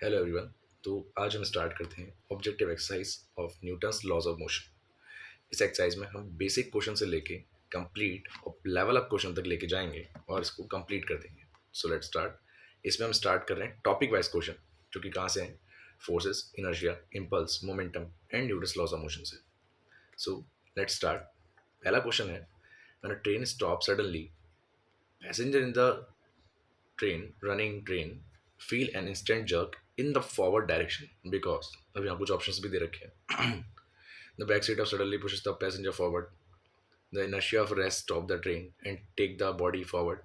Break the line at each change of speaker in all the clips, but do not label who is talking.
Hello everyone. तो आज हम स्टार्ट करते हैं objective exercise of Newton's laws of motion. इस एक्सरसाइज में हम बेसिक क्वेश्चन से लेके कंप्लीट और लेवल अप क्वेश्चन तक लेके जाएंगे और इसको कंप्लीट कर देंगे। सो लेट्स स्टार्ट। इसमें हम स्टार्ट कर रहे हैं टॉपिक वाइज क्वेश्चन, जो कि कहाँ से हैं? Forces, inertia, impulse, momentum and Newton's laws of motion से। So let's start. पहला क्वेश्चन है, when a train stop suddenly, passenger in the train feel an instant jerk in the forward direction because अब यहाँ कुछ options भी दे रखे हैं. The back seat of suddenly pushes the passenger forward. The inertia of rest stop the train and take the body forward.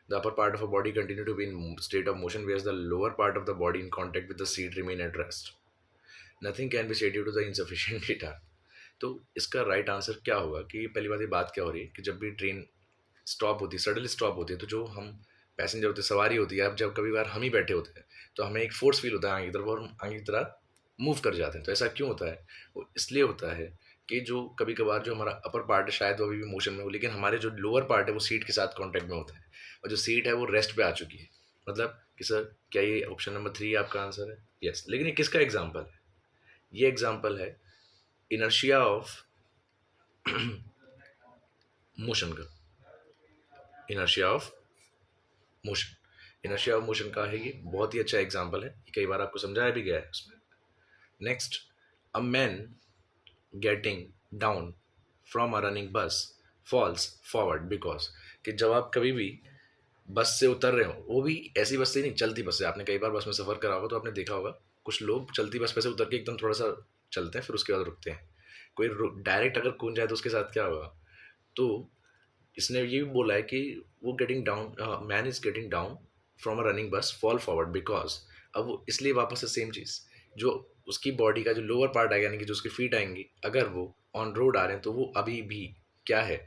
The upper part of a body continue to be in state of motion, whereas the lower part of the body in contact with the seat remain at rest. Nothing can be said due to the insufficient data. तो इसका right answer क्या होगा कि पहली बात, ये बात क्या हो रही है कि जब भी ट्रेन स्टॉप होती है, सडनली स्टॉप होती है, तो जो हम पैसेंजर होते हैं, सवारी होती है, अब जब कभी बार हम ही बैठे होते हैं तो हमें एक फोर्स फील होता है आगे की तरफ और हम आगे की तरह मूव कर जाते हैं। तो ऐसा क्यों होता है? वो इसलिए होता है कि जो कभी कभार जो हमारा अपर पार्ट है शायद वो अभी भी मोशन में हो, लेकिन हमारे जो लोअर पार्ट है वो सीट के साथ कॉन्टैक्ट में होता है और जो सीट है वो रेस्ट पे आ चुकी है। मतलब कि सर, क्या ये ऑप्शन नंबर 3 आपका आंसर है? यस। लेकिन ये किसका एग्जाम्पल है? ये एग्जाम्पल है इनर्शिया ऑफ मोशन का। Inertia of motion, inertia of motion का है ये, बहुत ही अच्छा एग्जाम्पल है, कई बार आपको समझाया भी गया है उसमें। Next, a man getting down from a running बस फॉल्स फॉरवर्ड बिकॉज, कि जब आप कभी भी बस से उतर रहे हो, वो भी ऐसी बस से नहीं, चलती बस से, आपने कई बार बस में सफ़र करा होगा तो आपने देखा होगा कुछ लोग चलती बस पे से उतर के एकदम थोड़ा सा चलते हैं, फिर उसके बाद रुकते हैं। कोई डायरेक्ट अगर कूद जाए तो उसके साथ क्या होगा? तो इसने ये भी बोला है कि वो getting down, man is getting down from a running बस फॉल फॉरवर्ड बिकॉज, अब वो इसलिए वापस से सेम चीज़, जो उसकी बॉडी का जो लोअर पार्ट आएगा, यानी कि जो उसकी फीट आएंगी, अगर वो ऑन रोड आ रहे हैं तो वो अभी भी क्या है,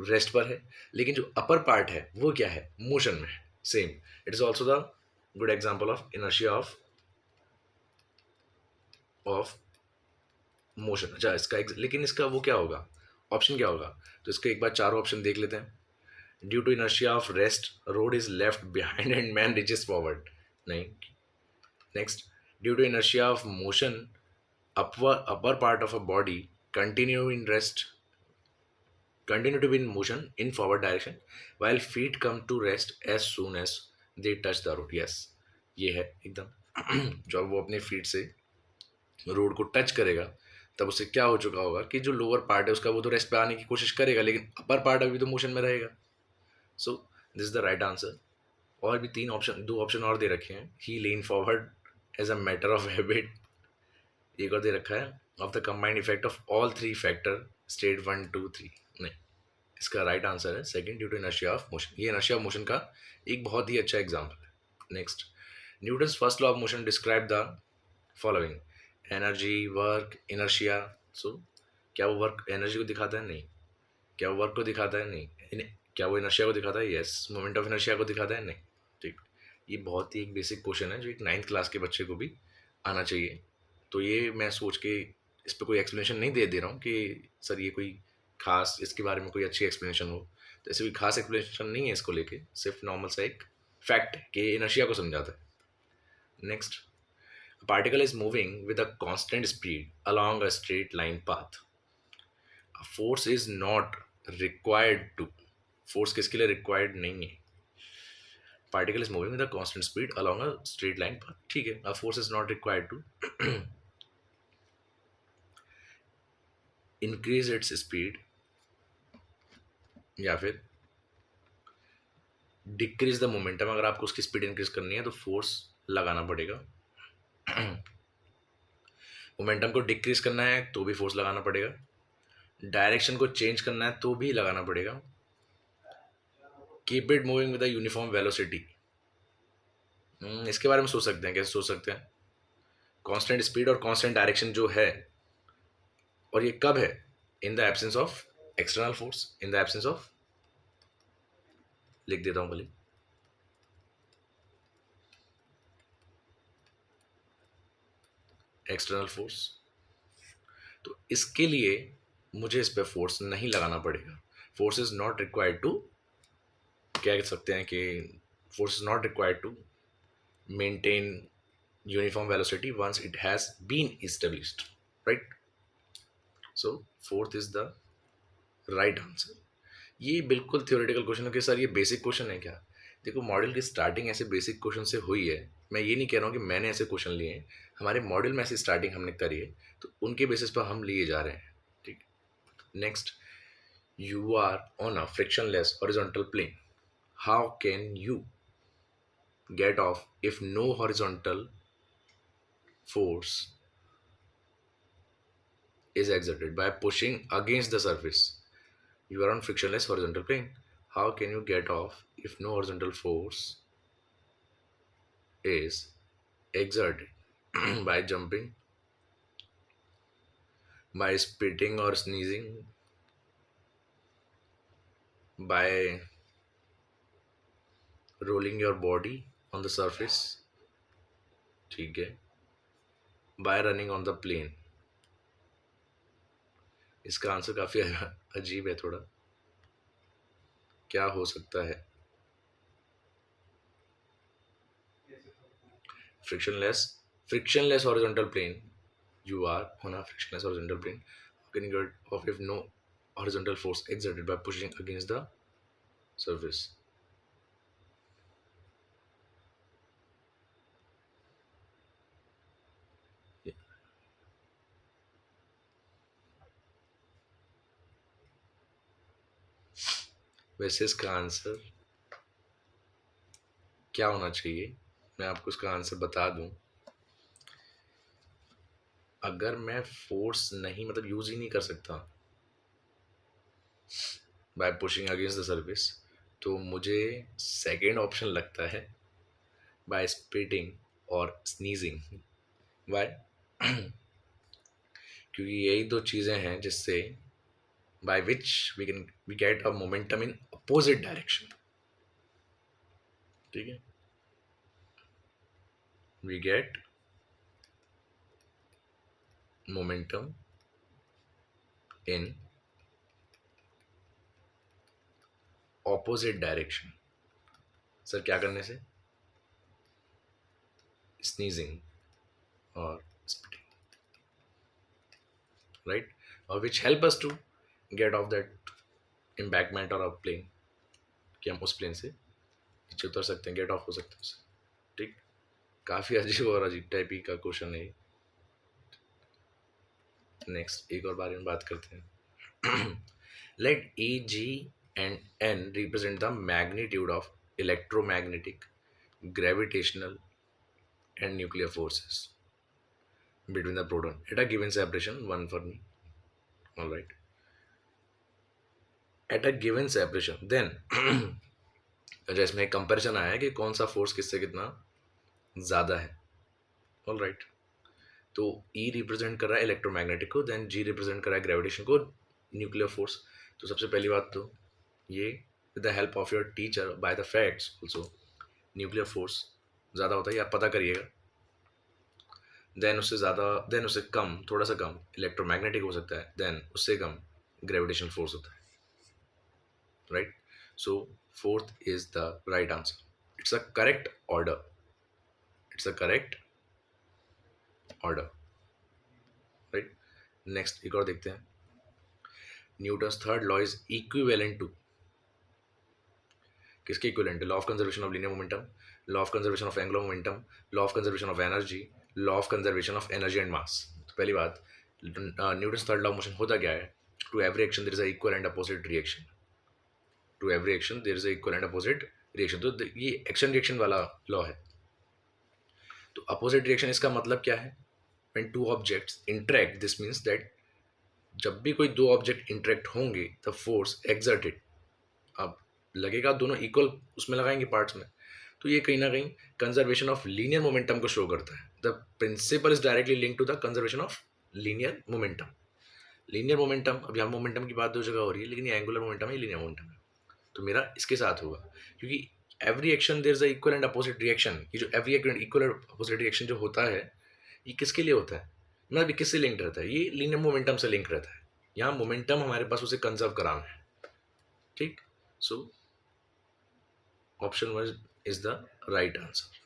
रेस्ट पर है, लेकिन जो अपर पार्ट है वो क्या है, मोशन में है। Same, it is also the good example of inertia of motion. अच्छा, लेकिन इसका वो क्या होगा, ऑप्शन क्या होगा? तो इसके एक बार चारों ऑप्शन देख लेते हैं। Due to inertia of rest, road is left behind and man reaches forward. नहीं। Next, due to inertia of motion, upper part of a body continue in rest continue to be in motion in forward direction while feet come to rest as soon as they touch the road. Yes, ये है एकदम जब वो अपने feet से road को touch करेगा तब उससे क्या हो चुका होगा कि जो लोअर पार्ट है उसका वो तो रेस्ट पे आने की कोशिश करेगा, लेकिन अपर पार्ट अभी तो मोशन में रहेगा। So this is the right answer. और भी दो ऑप्शन और दे रखे हैं। He lean forward as a matter of habit, एक और दे रखा है of the combined effect of all three factor state 1 2 3। नहीं, इसका राइट आंसर है second, due to inertia of motion. ये इनर्शिया ऑफ मोशन का एक बहुत ही अच्छा एग्जाम्पल है। Next, Newton's first law of motion describe the following: energy, work, inertia. So क्या वो वर्क एनर्जी को दिखाता है? नहीं। क्या वो वर्क को दिखाता है? नहीं। क्या वो इनर्शिया को दिखाता है? यस। मोमेंट ऑफ इनर्शिया को दिखाता है? नहीं। ठीक। ये बहुत ही एक बेसिक क्वेश्चन है जो एक 9th क्लास के बच्चे को भी आना चाहिए। तो ये मैं सोच के इस पर कोई एक्सप्लेनेशन नहीं दे रहा हूँ कि सर ये कोई खास इसके बारे में कोई अच्छी एक्सप्लेनेशन हो, तो ऐसे कोई खास एक्सप्लेनेशन नहीं है इसको लेके, सिर्फ नॉर्मल सा एक फैक्ट है कि इनर्शिया को समझाता है। Next, particle is moving with a constant speed along a straight line path, force is not required to, force किसके लिए रिक्वायर्ड नहीं है? Particle is moving with a constant speed along a straight line path, ठीक है, a force is not required to increase its speed या फिर decrease the momentum. अगर आपको उसकी स्पीड इंक्रीज करनी है तो फोर्स लगाना पड़ेगा। मोमेंटम को डिक्रीज करना है तो भी फोर्स लगाना पड़ेगा। डायरेक्शन को चेंज करना है तो भी लगाना पड़ेगा। Keep it moving with a uniform velocity, इसके बारे में सोच सकते हैं। कैसे सोच सकते हैं? कांस्टेंट स्पीड और कांस्टेंट डायरेक्शन जो है, और ये कब है? In the absence of external force, in the absence of, लिख देता हूं खाली, एक्सटर्नल फोर्स। तो इसके लिए मुझे इस पर फोर्स नहीं लगाना पड़ेगा। Force is not required to, क्या कह सकते हैं कि force is not required to maintain uniform velocity once it has been established, right? So fourth is the right answer. ये बिल्कुल थियोरेटिकल क्वेश्चन है कि सर ये बेसिक क्वेश्चन है क्या? देखो, मॉडल की स्टार्टिंग ऐसे बेसिक क्वेश्चन से हुई है। मैं ये नहीं कह रहा हूँ कि मैंने ऐसे क्वेश्चन लिए हैं, हमारे मॉडल में ऐसी स्टार्टिंग हमने करी है, तो उनके बेसिस पर हम लिए जा रहे हैं। ठीक है, next, you are on a frictionless horizontal plane. How can you get off if no horizontal force is exerted by pushing against the surface? You are on frictionless horizontal plane. How can you get off if no horizontal force is exerted? By jumping, by spitting or sneezing, by rolling your body on the surface, ठीक है, by running on the plane. इसका answer काफ़ी अजीब है थोड़ा, क्या हो सकता है? frictionless horizontal plane. You are on a frictionless horizontal plane. How can you get off if no horizontal force exerted by pushing against the surface? वैसे इसका आंसर क्या होना चाहिए, मैं आपको इसका आंसर बता दूं। अगर मैं फोर्स नहीं, मतलब यूज ही नहीं कर सकता bye pushing against the surface, तो मुझे सेकेंड ऑप्शन लगता है, बाय स्पिटिंग और स्नीजिंग। वाई? क्योंकि यही दो चीज़ें हैं जिससे by which we get a momentum in opposite direction. ठीक है, we get momentum in opposite direction. Sir क्या करने से? Sneezing or spitting, right? Or which help us to get off that embankment or a plane, कि हम उस plane से नीचे उतर सकते हैं, गेट ऑफ हो सकते हैं उससे। ठीक, काफ़ी अजीब और अजीब टाइप ही का क्वेश्चन है। नेक्स्ट एक और बारे में बात करते हैं। Let E, G and N represent the magnitude of electromagnetic, gravitational and nuclear forces between the proton at a given separation. One for me. All right. At a given separation, then जिसमें comparison आया है कि कौन सा force किससे कितना ज़्यादा है। ऑल राइट, तो ई रिप्रेजेंट कर रहा है इलेक्ट्रोमैग्नेटिक को, देन जी रिप्रेजेंट कर रहा है ग्रेविटेशन को, न्यूक्लियर फोर्स। तो सबसे पहली बात तो ये, with the help of your teacher by the facts also, nuclear force ज़्यादा होता है, आप पता करिएगा। देन उससे ज़्यादा, देन उससे कम, थोड़ा सा कम इलेक्ट्रोमैग्नेटिक हो सकता है, देन उससे कम ग्रेविटेशनल फोर्स होता है, right? So fourth is the right answer. It's a correct order. It's a correct order, right? Next एक और देखते हैं. Newton's third law is equivalent to, किसके इक्विवेलेंट है? Law of conservation of linear momentum, law of conservation of angular momentum, law of conservation of energy, law of conservation of energy and mass. तो पहली बात, Newton's third law of motion होता क्या है? To every action there is a equal and opposite reaction. To every action there is a equal and opposite reaction. तो ये action reaction वाला law है. तो अपोजिट रिएक्शन, इसका मतलब क्या है? When two objects interact, this means that जब भी कोई दो ऑब्जेक्ट इंटरेक्ट होंगे, द फोर्स एक्सर्टेड, अब लगेगा दोनों इक्वल उसमें लगाएंगे पार्ट्स में, तो ये कहीं ना कहीं कंजर्वेशन ऑफ लीनियर मोमेंटम को शो करता है. The principle is directly link to the conservation of linear momentum. Linear momentum, अब यहाँ मोमेंटम की बात दो जगह हो रही है, लेकिन ये एंगुलर मोमेंटम है, लीनियर मोमेंटम है, तो मेरा इसके साथ होगा. क्योंकि every action there is a equal and opposite reaction. ये जो every equal and opposite reaction जो होता है, ये किसके लिए होता है? मतलब ये किससे लिंक रहता है? ये लीनियर मोमेंटम से लिंक रहता है. यहाँ मोमेंटम हमारे पास उसे कंजर्व कराना है. ठीक, so option one is the right answer.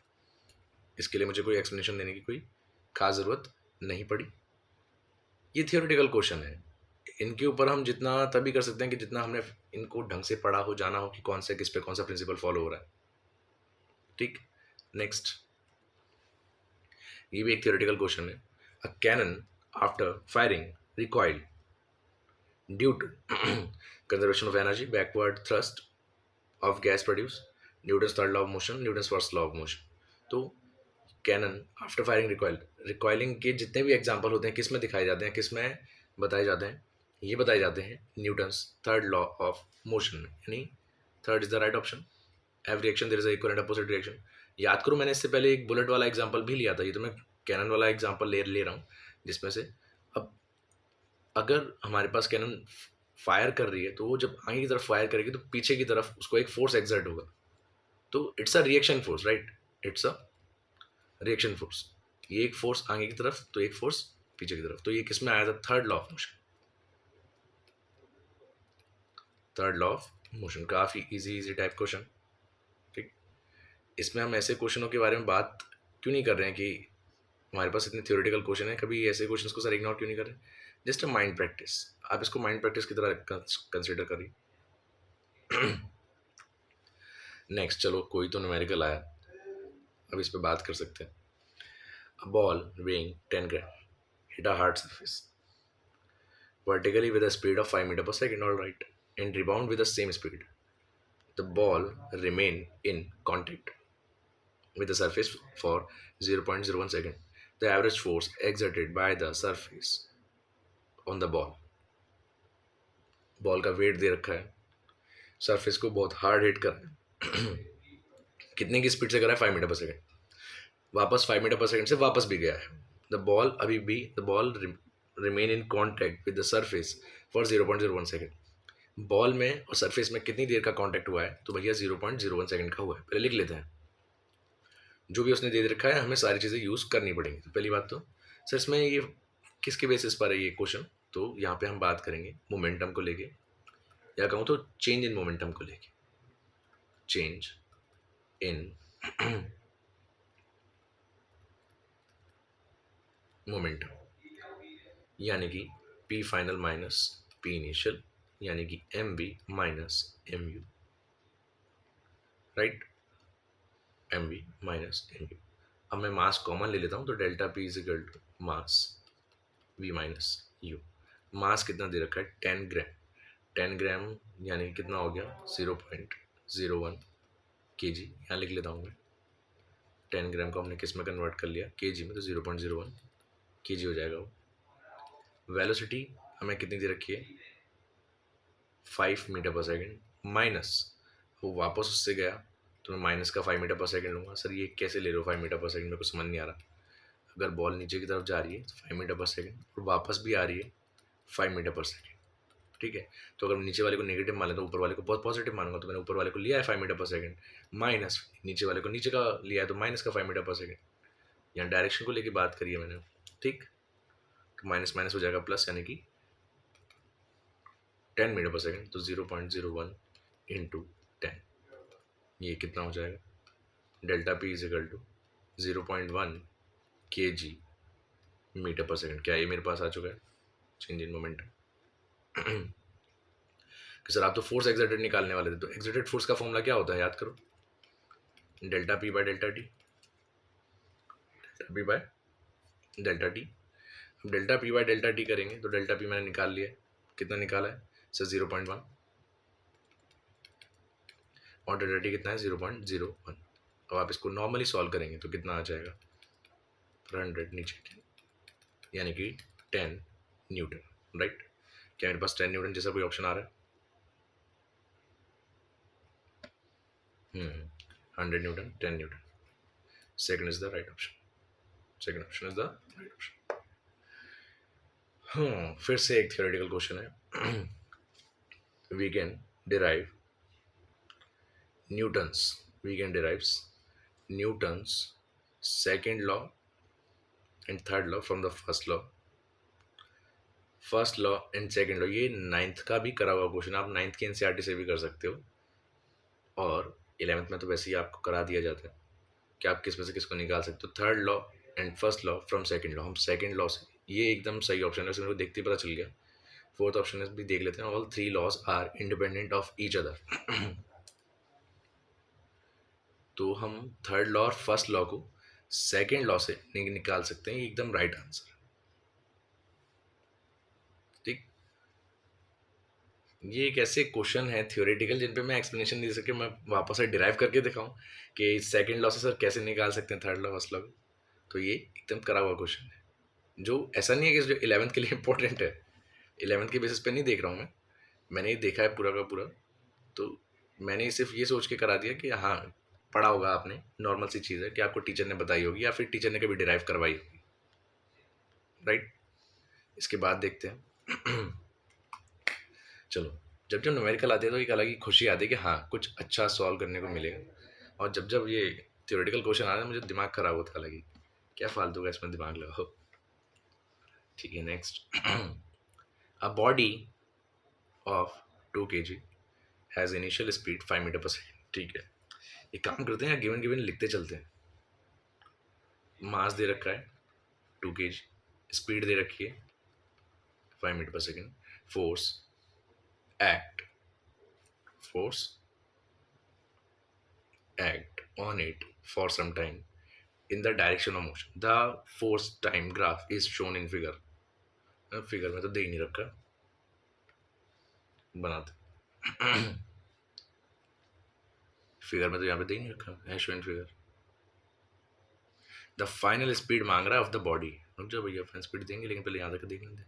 इसके लिए मुझे कोई एक्सप्लेनेशन देने की कोई खास ज़रूरत नहीं पड़ी। ये थियोरेटिकल क्वेश्चन है, इनके ऊपर हम जितना तभी कर सकते हैं कि जितना हमने इनको ढंग से पढ़ा हो, जाना हो कि कौन से किस पे कौन सा प्रिंसिपल फॉलो हो रहा है। ठीक, नेक्स्ट, ये भी एक थियोरेटिकल क्वेश्चन है। A cannon after firing recoil due to conservation of energy, backward thrust of gas produce, Newton's third law of motion, Newton's first law of motion. तो cannon after firing recoil, recoiling के जितने भी example होते हैं किस में दिखाए जाते हैं, किस में बताए जाते हैं, ये बताए जाते हैं Newton's third law of motion में, यानी third is the right option. Every reaction there is equal and opposite reaction. याद करो मैंने इससे पहले एक बुलेट वाला एग्जाम्पल भी लिया था, ये तो मैं कैनन वाला एग्जाम्पल ले रहा हूँ, जिसमें से अब अगर हमारे पास कैनन फायर कर रही है तो वो जब आगे की तरफ फायर करेगी तो पीछे की तरफ उसको एक फोर्स एक्सर्ट होगा, तो it's a reaction force, right, it's a reaction force. ये एक फोर्स आगे की तरफ तो एक फोर्स पीछे की तरफ, तो ये किस में आया था, third law of motion. Third law of motion काफ़ी इजी टाइप क्वेश्चन। ठीक, इसमें हम ऐसे क्वेश्चनों के बारे में बात क्यों नहीं कर रहे हैं कि हमारे पास इतने थ्योरेटिकल क्वेश्चन है, कभी ऐसे क्वेश्चंस को सर इग्नोर क्यों नहीं कर रहे? जस्ट अ माइंड प्रैक्टिस, आप इसको माइंड प्रैक्टिस की तरह कंसिडर करिए। नेक्स्ट, चलो कोई तो न्यूमेरिकल आया, अब इस पे बात कर सकते हैं। A ball weighing 10 gram hit a hard surface vertically with a speed of 5 meters per second, all right, and rebound with the same speed. The ball remain in contact with the surface for 0.01 second. The average force exerted by the surface on the ball, ball का wait दे रखा है, surface को बहुत hard hit कर रहा है, कितने की स्पीड से कर रहा है, 5 मीटर पर सेकेंड, वापस 5 मीटर पर सेकेंड से वापस भी गया है। द बॉल अभी भी the ball remain in contact with the surface for 0.01 second. Ball में और सरफेस में कितनी देर का कॉन्टैक्ट हुआ है, तो भैया 0.01 सेकेंड का हुआ है। पहले लिख लेते हैं, जो भी उसने दे रखा है हमें सारी चीज़ें यूज़ करनी पड़ेंगी। तो पहली बात तो सर इसमें ये किसके बेसिस पर है ये क्वेश्चन, तो यहाँ पे हम बात करेंगे मोमेंटम को लेके, या कहूँ तो चेंज इन मोमेंटम को लेके, चेंज इन मोमेंटम, यानी कि p final minus p initial, यानी कि m v minus m u, right, m v minus m u. अब मैं मास कॉमन ले लेता हूँ, तो delta P is equal to mass v minus u. Mass कितना दे रखा है, 10 ग्राम, 10 ग्राम यानी कितना हो गया, 0.01 kg, यहाँ लिख लेता हूँ मैं। 10 ग्राम को हमने किस में कन्वर्ट कर लिया, kg में, तो 0.01 kg हो जाएगा वो। वेलोसिटी हमें कितनी दे रखी है, 5 मीटर पर सेकेंड, माइनस वो वापस उससे गया तो मैं माइनस का 5 मीटर पर सेकेंड लूँगा। सर ये कैसे ले रहे हो 5 मीटर पर सेकेंड, मेरे को समझ नहीं आ रहा। अगर बॉल नीचे की तरफ जा रही है तो 5 मीटर पर सेकेंड, और वापस भी आ रही है 5 मीटर पर सेकेंड, ठीक है। तो अगर नीचे वाले को नेगेटिव मान लें तो ऊपर वाले को बहुत पॉजिटिव मानूंगा, तो मैंने ऊपर वाले को लिया है 5 मीटर पर सेकेंड, माइनस नीचे वाले को नीचे का लिया है तो माइनस का 5 मीटर पर सेकेंड। यहाँ डायरेक्शन को लेके बात करी है मैंने, ठीक, तो माइनस माइनस हो जाएगा प्लस, यानी कि 10 मीटर पर सेकेंड, तो 0.01 इंटू 10, ये कितना हो जाएगा, delta P is equal to 0.1 kg metre per second. क्या ये मेरे पास आ चुका है, चेंज इन मोमेंटम। कि सर आप तो फोर्स एक्सर्टेड निकालने वाले थे, तो एक्सर्टेड फोर्स का फॉर्मूला क्या होता है, याद करो, delta p by delta t, delta p by delta t. अब delta p by delta t करेंगे तो डेल्टा पी मैंने निकाल लिया है, कितना निकाला है सर, 0.1, और डेल्टा टी कितना है, 0.01। अब आप इसको नॉर्मली सॉल्व करेंगे तो कितना आ जाएगा, 100 नीचे 10, यानी कि 10 न्यूटन, राइट। क्या मेरे पास 10 न्यूटन जैसा कोई ऑप्शन आ रहा है, 100 newton, 10 newton, second is the right option, second option is the right option. फिर से एक थियोरेटिकल क्वेश्चन है। We can derive Newton's second law and third law from the first law and second law. ये 9th का भी करा हुआ question, आप 9th के एनसीईआरटी से भी कर सकते हो, और 11th में तो वैसे ही आपको करा दिया जाता है। कि आप किस में से किसको निकाल सकते हो, third law and first law from second law. हम सेकंड लॉ से, ये एकदम सही ऑप्शन है, मेरे को देखते ही पता चल गया। फोर्थ ऑप्शन भी देख लेते हैं, all three laws are independent of each other. तो हम थर्ड लॉ और फर्स्ट लॉ को सेकंड लॉ से निकाल सकते हैं, ये एकदम राइट आंसर। ठीक, ये एक ऐसे क्वेश्चन है थ्योरेटिकल जिन पे मैं एक्सप्लेनेशन दे सके, मैं वापस से डिराइव करके दिखाऊं कि सेकंड लॉ से सर कैसे निकाल सकते हैं थर्ड लॉ फर्स्ट लॉ। तो ये एकदम करा हुआ क्वेश्चन है, जो ऐसा नहीं है कि जो 11th के लिए इंपॉर्टेंट है, 11th के बेसिस पे नहीं देख रहा हूँ मैंने ये देखा है पूरा का पूरा। तो मैंने सिर्फ ये सोच के करा दिया कि हाँ पढ़ा होगा आपने, नॉर्मल सी चीज़ है कि आपको टीचर ने बताई होगी या फिर टीचर ने कभी डिराइव करवाई होगी, राइट। इसके बाद देखते हैं। चलो, जब जब न्यूमेरिकल आते हैं तो एक अलग ही खुशी आती है कि हाँ कुछ अच्छा सॉल्व करने को मिलेगा, और जब जब ये थ्योरेटिकल क्वेश्चन आ रहे हैं मुझे दिमाग खराब होता है, अलग ही क्या फालतू का इसमें दिमाग लगाओ। ठीक है, next. A body of 2 kg has initial speed 5 metre per second. ठीक है, एक काम करते हैं, गिवन गिवन लिखते चलते हैं। मास दे रखा है 2 kg, स्पीड दे रखी है 5 metre per second, force act force act on it for some time in the direction of motion. The force time graph is shown in figure. Figure में तो दे ही नहीं रखा, बनाते। फिगर में तो यहाँ पे दे ही नहीं रखा है, show in figure. The final speed मांग रहा है ऑफ द बॉडी। रुक जाओ भैया, फाइनल स्पीड देंगे लेकिन पहले यहाँ तक देखने दे।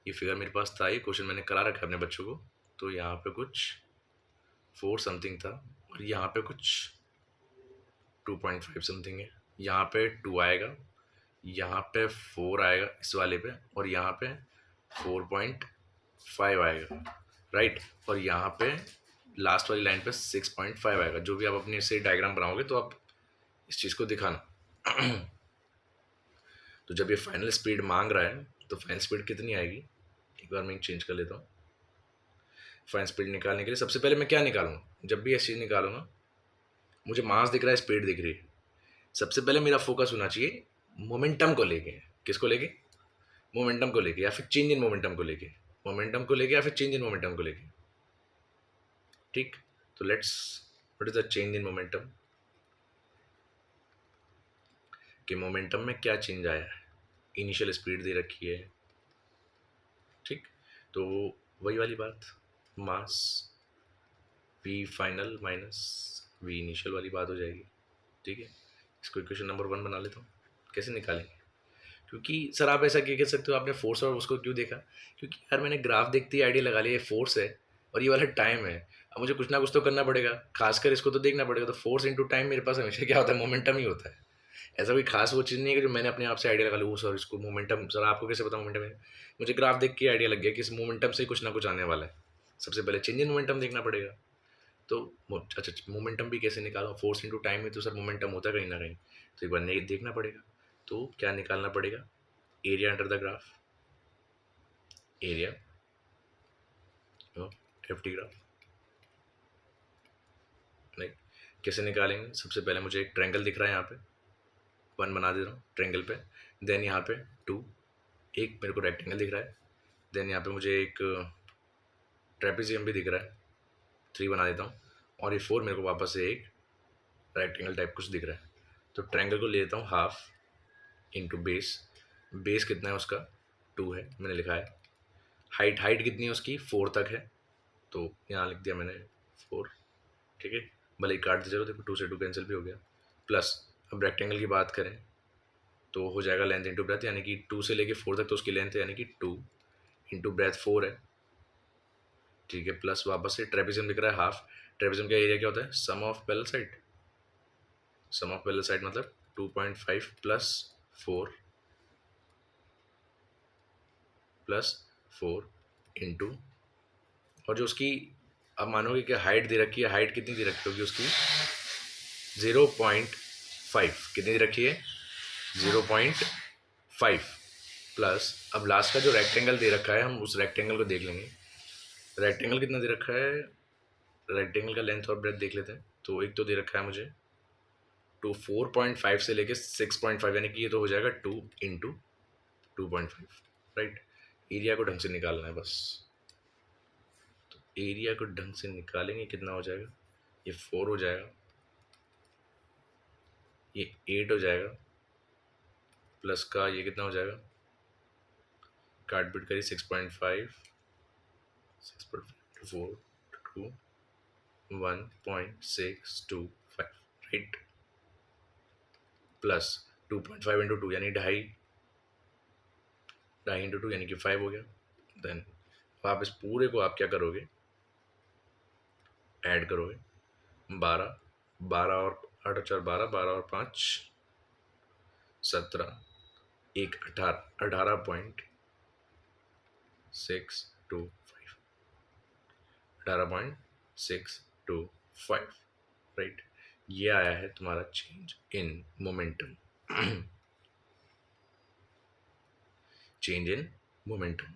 ये फिगर मेरे पास था, ये क्वेश्चन मैंने करा रखा है अपने बच्चों को। तो यहाँ पे कुछ 4 समथिंग था और यहाँ पे कुछ 2.5 समथिंग है। यहाँ पे 2 आएगा, यहाँ पे 4 आएगा इस वाले पे, और यहाँ पे 4.5 आएगा, राइट। और यहाँ पे लास्ट वाली लाइन पे 6.5 आएगा। जो भी आप अपने से डायग्राम बनाओगे तो आप इस चीज़ को दिखाना। तो जब ये फाइनल स्पीड मांग रहा है तो फाइनल स्पीड कितनी आएगी, एक बार मैं चेंज कर लेता हूँ। फाइनल स्पीड निकालने के लिए सबसे पहले मैं क्या निकालूंगा, जब भी ऐसी चीज़ निकालूंगा मुझे मास दिख रहा है, स्पीड दिख रही है, सबसे पहले मेरा फोकस होना चाहिए मोमेंटम को लेके। किसको लेके, मोमेंटम को लेके, या फिर चेंज इन मोमेंटम को लेके, मोमेंटम को लेके या फिर चेंज इन मोमेंटम को लेके। ठीक, तो let's, what is the change in momentum, कि मोमेंटम में क्या चेंज आया है। इनिशियल स्पीड दे रखी है, ठीक, तो वही वाली बात, मास v final minus v initial वाली बात हो जाएगी। ठीक है, इसको इक्वेशन नंबर 1 बना लेता हूँ। कैसे निकालेंगे, क्योंकि सर आप ऐसा क्या कह सकते हो, आपने फोर्स और उसको क्यों देखा, क्योंकि यार मैंने ग्राफ देखते ही आइडिया लगा लिया, ये फोर्स है और ये वाला टाइम है। अब मुझे कुछ ना कुछ तो करना पड़ेगा, खासकर इसको तो देखना पड़ेगा। तो फोर्स इंटू टाइम मेरे पास हमेशा क्या होता है, मोमेंटम ही होता है। ऐसा कोई खास वो चीज़ नहीं है कि जो मैंने अपने आप से आइडिया लगा लिया, वो सर इसको मोमेंटम, सर आपको कैसे पता मोमेंटम है, मुझे ग्राफ देख के आइडिया लग गया कि इस मोमेंटम से कुछ ना कुछ आने वाला है। सबसे पहले चेंज इन मोमेंटम देखना पड़ेगा। तो अच्छा, मोमेंटम भी कैसे निकालो, फोर्स इंटू टाइम में तो सर मोमेंटम होता है कहीं ना कहीं, तो एक बार देखना पड़ेगा। तो क्या निकालना पड़ेगा, area under the graph, area F T graph. नहीं, कैसे निकालेंगे, सबसे पहले मुझे एक ट्रायंगल दिख रहा है यहाँ पे, 1 बना दे रहा हूँ ट्रायंगल पे, देन यहाँ पे 2, एक मेरे को रेक्टेंगल दिख रहा है, देन यहाँ पे मुझे एक ट्रेपेजियम भी दिख रहा है, 3 बना देता हूँ, और ये 4 मेरे को वापस से एक रेक्टेंगल टाइप कुछ दिख रहा है। तो ट्रायंगल को ले लेता हूँ हाफ इंटू बेस, बेस कितना है उसका 2 है, मैंने लिखा है। हाइट कितनी है उसकी 4 तक है, तो यहाँ लिख दिया मैंने 4। ठीक है, भले ही काट दीजिए, देखो 2 से 2 कैंसिल भी हो गया। प्लस अब रेक्टेंगल की बात करें तो हो जाएगा लेंथ इंटू ब्रेथ, यानी कि 2 से लेके 4 तक तो उसकी लेंथ है, यानी कि 2 इंटू ब्रेथ 4 है। ठीक है, प्लस वापस से ट्रेपेजियम दिख रहा है हाफ, ट्रेपेजियम का एरिया क्या होता है, sum of parallel side, sum of parallel side मतलब 2.5 प्लस 4 प्लस 4 इंटू, और जो उसकी, अब मानोगे कि हाइट दे रखी है, हाइट कितनी दे रखी होगी उसकी 0.5, कितनी दे रखी है 0.5, प्लस अब लास्ट का जो रेक्टेंगल दे रखा है, हम उस रेक्टेंगल को देख लेंगे। रेक्टेंगल कितना दे रखा है, रेक्टेंगल का लेंथ और ब्रेथ देख लेते हैं। तो एक तो दे रखा है मुझे तो 4.5 से लेके 6.5, यानी कि ये तो हो जाएगा 2 इंटू 2.5, राइट। एरिया को ढंग से निकालना है बस। तो एरिया को ढंग से निकालेंगे, कितना हो जाएगा, ये 4 हो जाएगा, ये 8 हो जाएगा, प्लस का ये कितना हो जाएगा, काट पीट करिए, 6.5, 6.4 टू 1.625, राइट, प्लस 2.5 इंटू 2 यानी ढाई, ढाई इंटू 2 यानी कि 5 हो गया। देन आप इस पूरे को आप क्या करोगे, ऐड करोगे, 12, 12 और 8 और 4 12, 12 और 5 17, एक 18, 18.625, 18.625, राइट। ये आया है तुम्हारा change in momentum, change in momentum,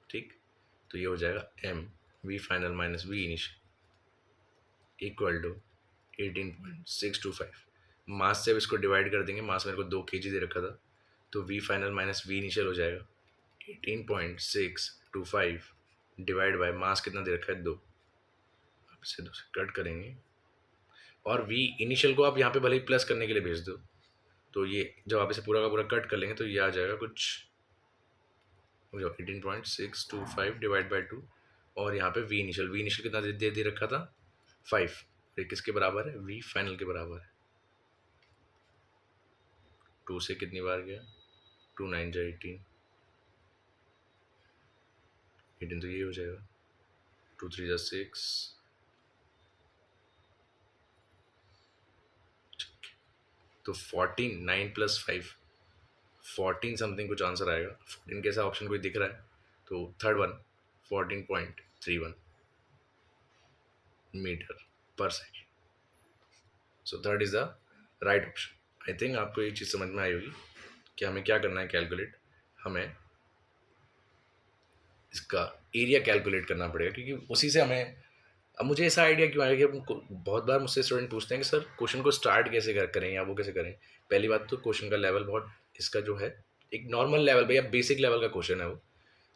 ठीक। तो ये हो जाएगा M V final minus V initial equal to 18.625। Mass से अब इसको डिवाइड कर देंगे, मास मेरे को 2 kg दे रखा था, तो V final minus V initial हो जाएगा 18.625 डिवाइड बाय मास कितना दे रखा है 2, आप इसे 2 से कट करेंगे, और वी इनिशियल को आप यहाँ पे भले ही प्लस करने के लिए भेज दो, तो ये जब आप इसे पूरा का पूरा कट कर लेंगे तो ये आ जाएगा कुछ 18.625 डिवाइड बाई 2, और यहाँ पे वी इनिशियल कितना दे रखा था 5, ये किसके बराबर है, वी फाइनल के बराबर है। 2 से कितनी बार गया, 2 9 जा 18, तो ये हो जाएगा 2 3 जा 6, तो 14, 9 प्लस 5 14 समथिंग कुछ आंसर आएगा। 14 कैसा ऑप्शन कोई दिख रहा है, तो third one 14.31 metre per second, so that is the right option. I think आपको ये चीज़ समझ में आई होगी कि हमें क्या करना है, कैलकुलेट, हमें इसका एरिया कैलकुलेट करना पड़ेगा, क्योंकि उसी से हमें, अब मुझे ऐसा आइडिया क्यों आया कि बहुत बार मुझसे स्टूडेंट पूछते हैं कि सर क्वेश्चन को स्टार्ट कैसे करें या वो कैसे करें। पहली बात तो क्वेश्चन का लेवल बहुत, इसका जो है एक नॉर्मल लेवल भैया बेसिक लेवल का क्वेश्चन है, वो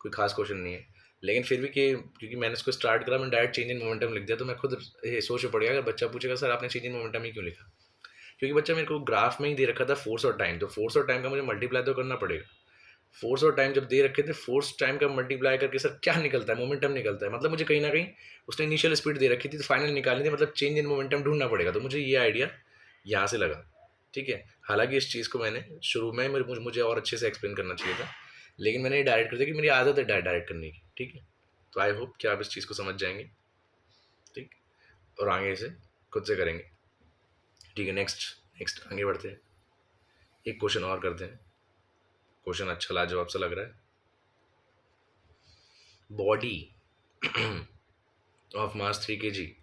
कोई खास क्वेश्चन नहीं है, लेकिन फिर भी कि क्योंकि मैंने इसको स्टार्ट करा, मैंने डायरेक्ट चेंज इन मोमेंटम लिख दिया, तो मैं खुद ये सोच में पड़ गया, अगर बच्चा पूछेगा सर आपने चेंज इन मोमेंटम ही क्यों लिखा, क्योंकि बच्चा मेरे को ग्राफ में ही दे रखा था फोर्स और टाइम, तो फोर्स और टाइम का मुझे मल्टीप्लाई तो करना पड़ेगा। फोर्स और टाइम जब दे रखे थे, फोर्स टाइम का मल्टीप्लाई करके सर क्या निकलता है, मोमेंटम निकलता है, मतलब मुझे कहीं ना कहीं उसने इनिशियल स्पीड दे रखी थी तो फाइनल निकालनी थी, मतलब चेंज इन मोमेंटम ढूंढना पड़ेगा, तो मुझे ये आइडिया यहाँ से लगा, ठीक है। हालांकि इस चीज़ को मैंने शुरू में मुझे और अच्छे से एक्सप्लेन करना चाहिए था, लेकिन मैंने ये डायरेक्ट कर दिया कि मेरी आदत है डायरेक्ट करने की, ठीक है। तो आई होप कि आप इस चीज़ को समझ जाएंगे, ठीक, और आगे से खुद से करेंगे, ठीक है। नेक्स्ट नेक्स्ट आगे बढ़ते हैं, एक क्वेश्चन और करते हैं, क्वेश्चन अच्छा लाजवाब सा लग रहा है। Body of mass 3 kg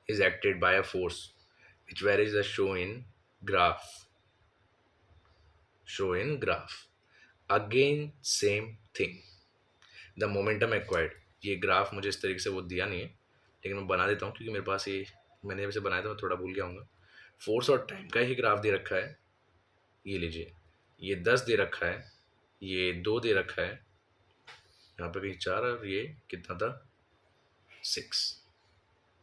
is acted by a force which varies as shown in graph. Again same thing. The momentum acquired. ये ग्राफ मुझे इस तरीके से वो दिया नहीं है, लेकिन मैं बना देता हूँ क्योंकि मेरे पास ये, मैंने जब इसे बनाया था मैं थोड़ा भूल गया हूँ। फोर्स और टाइम का ही ग्राफ दे रखा है, ये लीजिए, ये 10 दे रखा है, ये 2 दे रखा है, यहाँ पे कहीं 4, और ये कितना था 6।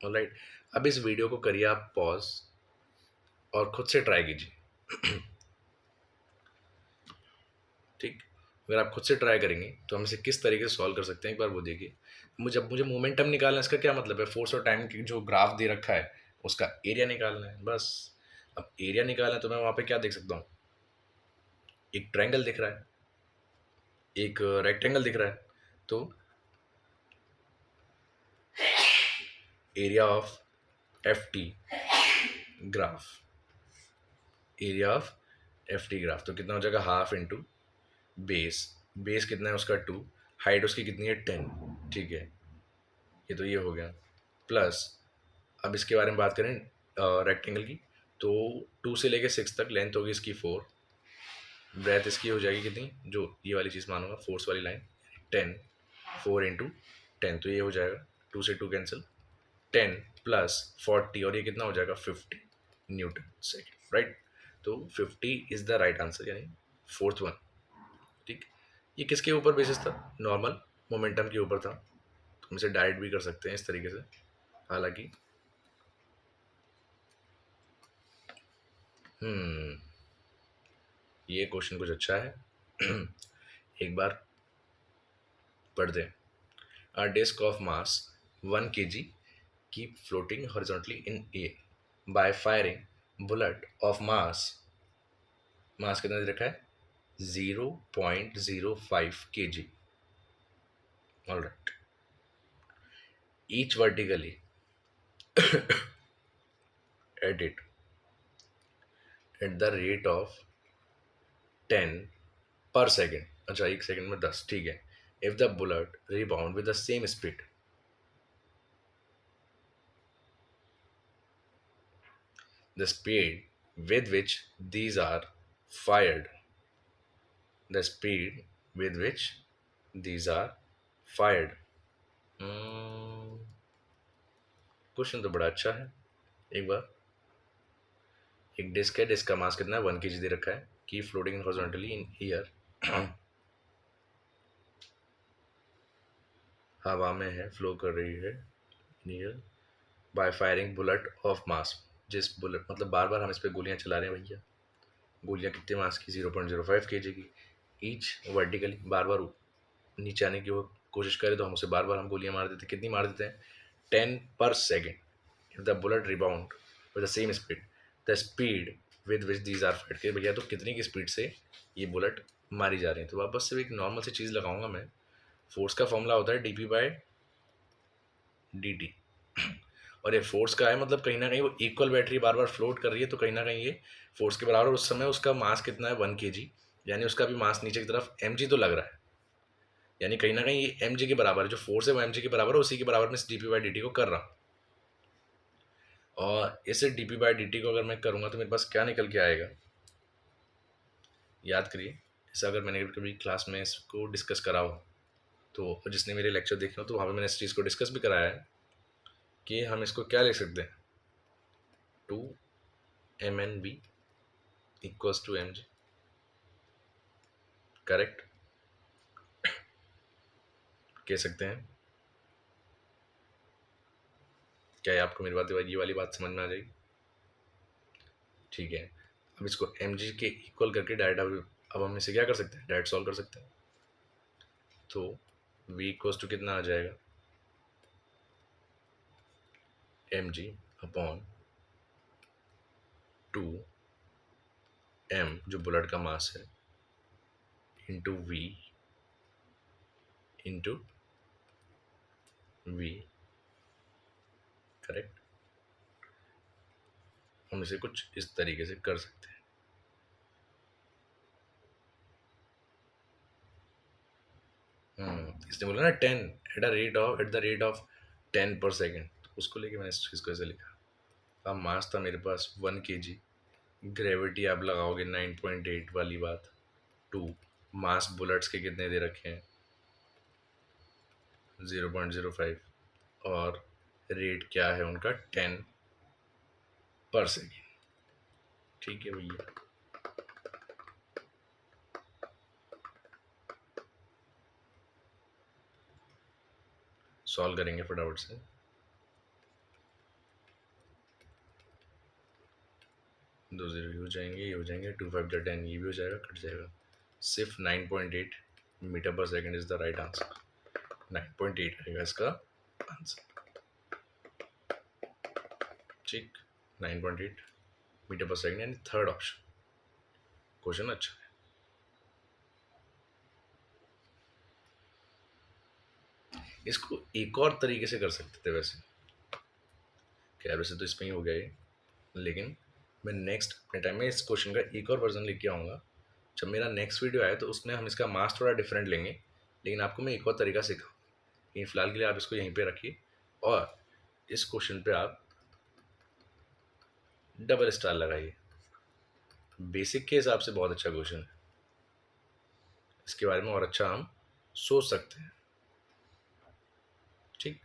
ऑलराइट, अब इस वीडियो को करिए आप पॉज और खुद से ट्राई कीजिए, ठीक। अगर आप खुद से ट्राई करेंगे तो हम इसे किस तरीके से सॉल्व कर सकते हैं एक बार वो देखिए। मुझे मोमेंटम निकालना है, इसका क्या मतलब है, फोर्स और टाइम की जो ग्राफ दे रखा है उसका एरिया निकालना है बस। अब एरिया निकालना है तो मैं वहाँ पे क्या देख सकता हूँ, एक ट्रायंगल दिख रहा है, एक रेक्टेंगल दिख रहा है, तो area of F T graph, area of F T graph, तो कितना हो जाएगा हाफ इंटू बेस, बेस कितना है उसका 2, हाइट उसकी कितनी है 10, ठीक है, ये तो ये हो गया, प्लस अब इसके बारे में बात करें रेक्टेंगल की, तो 2 से लेके 6 तक लेंथ होगी इसकी 4, ब्रेथ इसकी हो जाएगी कितनी, जो ये वाली चीज़ मानूंगा फोर्स वाली लाइन 10, 4 इंटू 10, तो ये हो जाएगा 2 से 2 कैंसिल, 10 प्लस 40, और ये कितना हो जाएगा 50 न्यूटन सेकेंड, राइट। तो 50 इज द राइट आंसर, यानी फोर्थ वन। ठीक, ये किसके ऊपर बेसिस था? नॉर्मल मोमेंटम के ऊपर था। तो हम इसे डायरेक्ट भी कर सकते हैं इस तरीके से। हालांकि ये क्वेश्चन कुछ अच्छा है। एक बार पढ़ दें। A disk of mass 1 kg keep floating horizontally in air by firing bullet of mass कितना दे रखा है? 0.05 kg. All right. Each vertically at it at the rate of 10 per second. अच्छा, एक सेकंड में 10, ठीक है। If the bullet rebound with the same speed, the speed with which these are fired, the speed with which these are fired. Question तो बड़ा अच्छा है। एक बार, एक डिस्क है, डिस्क का मास कितना है? 1 kg दे रखा है। की फ्लोटिंग हॉरिजॉन्टली इन एयर, हवा में है, फ्लो कर रही है in air, by firing bullet of mass, जिस बुलेट मतलब बार बार हम इस पर गोलियां चला रहे हैं भैया। गोलियां कितने मास की? 0.05 kg की। ईच वर्टिकली, बार बार नीचे आने की वो कोशिश करे तो हम उसे बार बार हम गोलियां मार देते हैं। कितनी मार देते हैं? 10 per second. If the bullet rebound with the same speed, the speed with which these are fight के भैया, तो कितनी की स्पीड से ये बुलेट मारी जा रही है। तो वापस से एक नॉर्मल सी चीज़ लगाऊंगा मैं। फोर्स का फॉर्मूला होता है dp बाय dt, और ये फोर्स का है, मतलब कहीं ना कहीं वो इक्वल बैटरी बार बार फ्लोट कर रही है, तो कहीं ना कहीं ये फोर्स के बराबर। उस समय उसका मास कितना है? 1 kg, यानी उसका भी मास नीचे की तरफ mg तो लग रहा है, यानी कहीं ना कहीं ये mg के बराबर है। जो फोर्स है वो mg के बराबर है, उसी के बराबर में इस dp बाई dt को कर रहा हूँ। और इसे dp बाई dt को अगर मैं करूँगा तो मेरे पास क्या निकल के आएगा? याद करिए, ऐसा अगर मैंने कभी क्लास में इसको डिस्कस करा हो, तो जिसने मेरे लेक्चर देखे हो तो वहाँ पे मैंने इस चीज़ को डिस्कस भी कराया है कि हम इसको क्या लिख सकते हैं? 2 mnb equals to mg, correct कह सकते हैं। क्या आपको मेरी बात, ये वाली बात समझ में आ जाएगी? ठीक है, अब इसको mg के इक्वल करके डायरेक्ट अब हम इसे क्या कर सकते हैं? डायरेक्ट सॉल्व कर सकते हैं। तो v इक्वल्स टू कितना आ जाएगा? mg अपॉन 2m, जो बुलेट का मास है, into v into v, correct. हम इसे कुछ इस तरीके से कर सकते हैं। इसने बोला ना 10 at the rate of 10 per second, तो उसको लेके मैंने इस चीज़ को ऐसे लिखा। अब मास था मेरे पास 1 kg, ग्रेविटी आप लगाओगे 9.8 वाली बात, 2 मास बुलेट्स के कितने दे रखे हैं? 0.05, और रेट क्या है उनका? 10 पर सेकेंड। ठीक है भैया, सॉल्व करेंगे फटाफट से। 2 0 ये हो जाएंगे, ये हो जाएंगे, 2 5 10, ये भी हो जाएगा, कट जाएगा। सिर्फ 9.8 metre per second is the right answer. 9.8 आएगा इसका आंसर। ठीक, 9.8 मीटर पर सेकेंड, यानी थर्ड ऑप्शन। क्वेश्चन अच्छा है। इसको एक और तरीके से कर सकते थे वैसे, खैर वैसे तो इसमें ही हो गया ये, लेकिन मैं नेक्स्ट अपने टाइम में इस क्वेश्चन का एक और वर्जन लेके आऊँगा। जब मेरा नेक्स्ट वीडियो आए तो उसमें हम इसका मास थोड़ा डिफरेंट लेंगे, लेकिन आपको मैं एक और तरीका सिखाऊँ। लेकिन फिलहाल के लिए आप इसको यहीं पे रखिए, और इस क्वेश्चन पे आप डबल स्टार लगाइए। बेसिक के हिसाब से बहुत अच्छा क्वेश्चन है, इसके बारे में और अच्छा हम सोच सकते हैं। ठीक,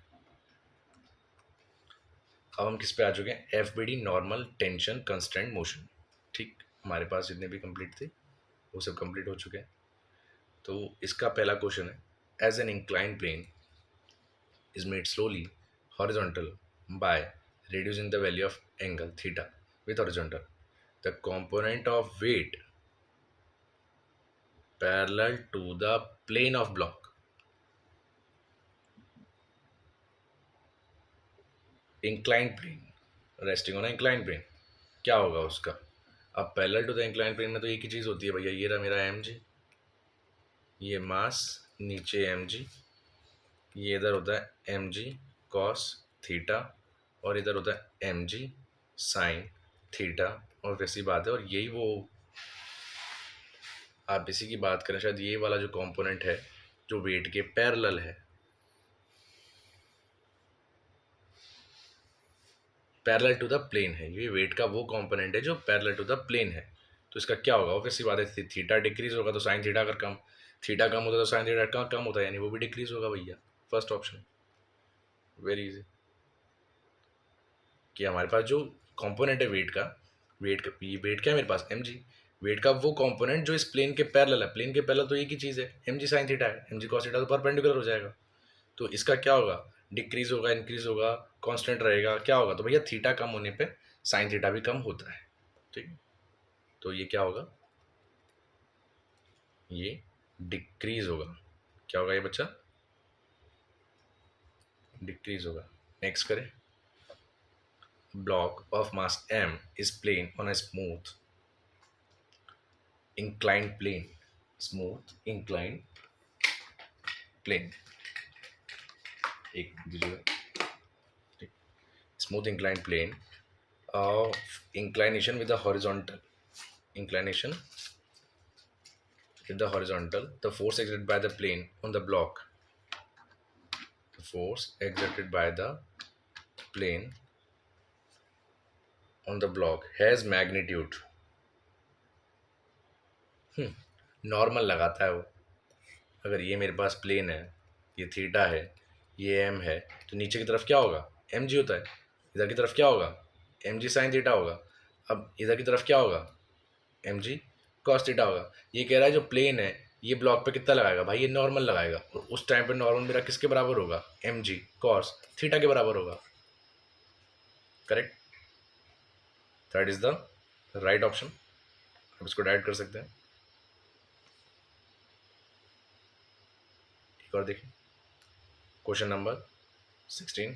अब हम किस पे आ चुके हैं, F B D, normal tension constraint motion. ठीक, हमारे पास जितने भी कंप्लीट थे वो सब कंप्लीट हो चुके हैं। तो इसका पहला क्वेश्चन है, as an incline plane is made slowly horizontal by reducing the value of angle theta with horizontal, the component of weight parallel to the plane of block, inclined plane, resting on an inclined plane, क्या होगा उसका। अब parallel to the incline plane में तो एक ही चीज़ होती है भैया, ये रहा मेरा एम जी, ये मास नीचे एम जी, ये इधर होता है एम जी कॉस थीटा, और इधर होता है एम जी साइन थीटा, और वैसी बात है। और यही वो, आप इसी की बात करें, शायद ये वाला जो कंपोनेंट है जो वेट के पैरेलल है, पैरेलल टू द प्लेन है, ये वेट का वो कंपोनेंट है जो पैरेलल टू द प्लेन है। तो इसका क्या होगा, ऑब्वियसली बात है, थीटा डिक्रीज होगा तो साइन थीटा अगर कम, थीटा कम होता है तो साइन थीटा कम होता है, यानी वो भी डिक्रीज होगा भैया। First option, very easy. कि हमारे पास जो कंपोनेंट है वेट का, वेट क्या है मेरे पास, एम जी, वेट का वो कंपोनेंट जो इस प्लेन के पैरेलल है, प्लेन के पैरेलल तो एक ही चीज़ है, एम जी साइन थीटा है, एम जी कॉस थीटा तो परपेंडिकुलर हो जाएगा। तो इसका क्या होगा, डिक्रीज होगा, इंक्रीज होगा, कांस्टेंट रहेगा, क्या होगा, तो भैया थीटा कम होने पे साइन थीटा भी कम होता है। ठीक, तो ये क्या होगा, ये डिक्रीज होगा। क्या होगा ये बच्चा, डिक्रीज होगा। नेक्स्ट करें, block of mass m is plane on a smooth inclined plane, smooth inclined plane, एक दीजिएगा, smooth inclined plane of inclination with the horizontal, inclination with the horizontal, the force exerted by the plane on the block, the force exerted by the plane on the block has magnitude, normal लगाता है वो। अगर ये मेरे पास plane है, ये theta है, ये एम है, तो नीचे की तरफ क्या होगा, एम जी होता है, इधर की तरफ क्या होगा, एम जी साइन थीटा होगा। अब इधर की तरफ क्या होगा, एम जी कॉस थीटा होगा। ये कह रहा है जो प्लेन है ये ब्लॉक पे कितना लगाएगा, भाई ये नॉर्मल लगाएगा, और उस टाइम पे नॉर्मल मेरा किसके बराबर होगा, एम जी कॉस थीटा के बराबर होगा। Correct, that is the right option. आप इसको डाइट कर सकते हैं। एक और देखिए, क्वेश्चन नंबर 16,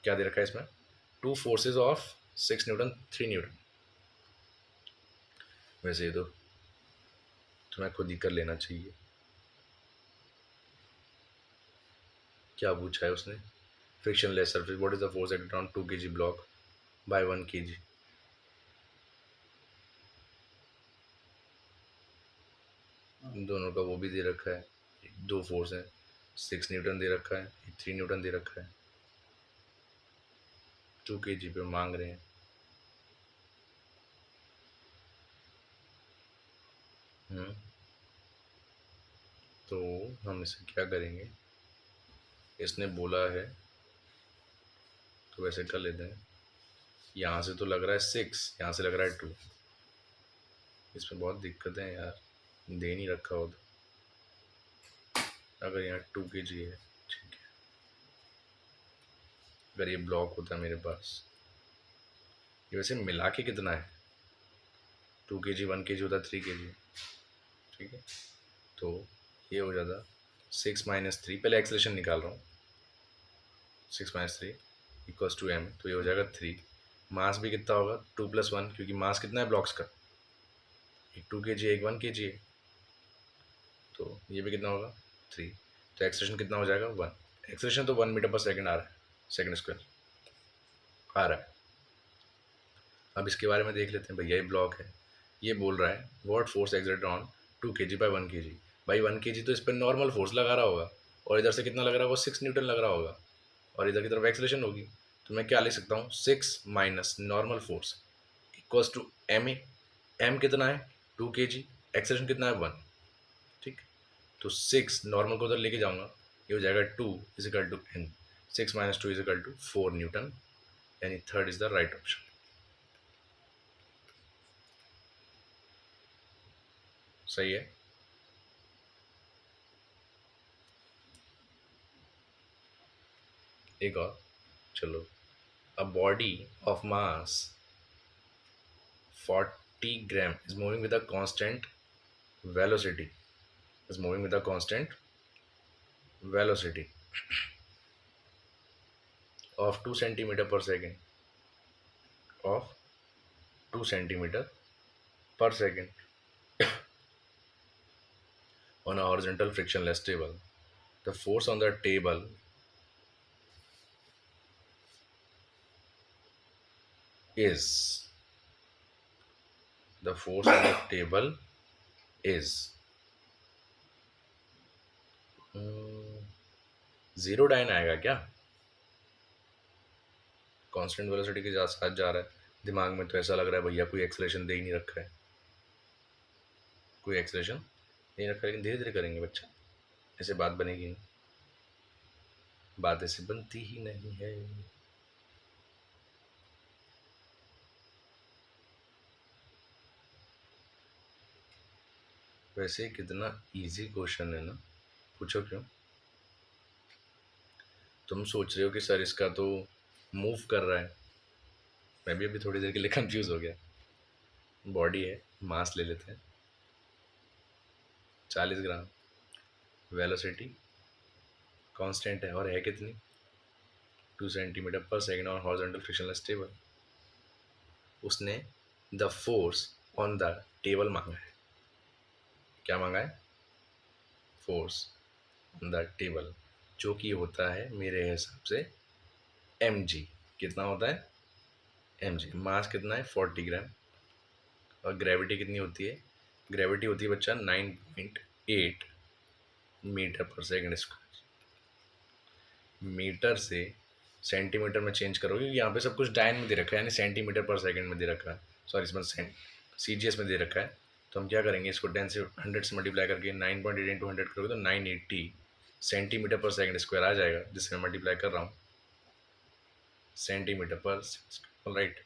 क्या दे रखा है इसमें, two forces of 6 Newton 3 Newton. वैसे ये तो तुम्हें खुद ही कर लेना चाहिए। क्या पूछा है उसने, frictionless surface, what is the force acted on 2 kg block bye 1 kg। दोनों का वो भी दे रखा है, दो फोर्स है, 6 न्यूटन दे रखा है, 3 न्यूटन दे रखा है, 2 kg पे मांग रहे हैं। तो हम इसे क्या करेंगे, इसने बोला है तो वैसे कर लेते हैं। यहाँ से तो लग रहा है 6, यहाँ से लग रहा है 2, इसमें बहुत दिक्कत है यार, दे नहीं रखा हो तो। अगर यहाँ 2 kg है, ठीक है, अगर ये ब्लॉक होता है मेरे पास, ये वैसे मिला के कितना है, 2 kg 1 kg होता है 3 kg, ठीक है। तो ये हो जाता 6 - 3, पहले एक्सलेशन निकाल रहा हूँ, 6 - 3 इक्वल्स टू m, तो ये हो जाएगा 3। मास भी कितना होगा, 2 + 1, क्योंकि मास कितना है ब्लॉक्स का, एक 2 kg एक 1 kg है, तो ये भी कितना होगा 3। तो एक्सलेशन कितना हो जाएगा 1, एक्सलेशन तो 1 मीटर/सेकंड आ रहा है, सेकंड स्क्वायर आ रहा है। अब इसके बारे में देख लेते हैं भैया, ये ब्लॉक है, ये बोल रहा है what force exerted on 2 kg by 1 kg। भाई 1 kg तो इस पर नॉर्मल फोर्स लगा रहा होगा, और इधर से कितना लग रहा होगा, 6 न्यूटन लग रहा होगा, और इधर की तरफ एक्सलेशन होगी। तो मैं क्या लिख सकता हूँ, 6 - normal force equals to M A. M कितना है 2 kg, एक्सलेशन कितना है 1, ठीक। तो 6 नॉर्मल को उधर लेके जाऊँगा, ये हो जाएगा 2 = n। 6 minus 2 is equal to 4 Newton, यानी third is the right option. सही है. एक और, चलो. A body of mass 40 gram is moving with a constant velocity. Is moving with a constant velocity of 2 centimeter per second. Of 2 centimeter per second on a horizontal frictionless table. The force on the table is the force on the table is zero dyne आएगा क्या? Constant velocity के साथ जा रहा है. दिमाग में तो ऐसा लग रहा है भैया कोई एक्सलेशन दे ही नहीं रखा है, कोई एक्सलेशन नहीं रखा है, लेकिन धीरे धीरे करेंगे बच्चा, ऐसे बात बनेगी नहीं, बात ऐसे बनती ही नहीं है. वैसे कितना इजी क्वेश्चन है ना, पूछो क्यों. तुम सोच रहे हो कि सर इसका तो मूव कर रहा है, मैं भी अभी थोड़ी देर के लिए कंफ्यूज हो गया. बॉडी है, मास ले लेते हैं 40 ग्राम, वेलोसिटी कांस्टेंट है और है कितनी 2 सेंटीमीटर पर सेकेंड और हॉरिजॉन्टल फ्रिक्शनलेस टेबल. उसने the force on the table मांगा है. क्या मांगा है? फोर्स ऑन द टेबल, जो कि होता है मेरे हिसाब से mg. कितना होता है? mg. मास कितना है? 40 ग्राम. और ग्रेविटी कितनी होती है? ग्रेविटी होती है बच्चा 9.8 metre per second square. Metre से सेंटीमीटर में चेंज करोगे, यहाँ पे सब कुछ डायन में दे रखा है, यानी सेंटीमीटर पर सेकेंड में दे रखा है, सॉरी इसमें CGS में दे रखा है. तो हम क्या करेंगे, इसको 10 से 100 से मल्टीप्लाई करके 9.8 इंटू 100 करोगे तो 980 सेंटीमीटर पर सेकेंड स्क्वायर आ जाएगा, जिससे मैं मल्टीप्लाई कर रहा हूँ सेंटीमीटर पर सेकेंड. राइट.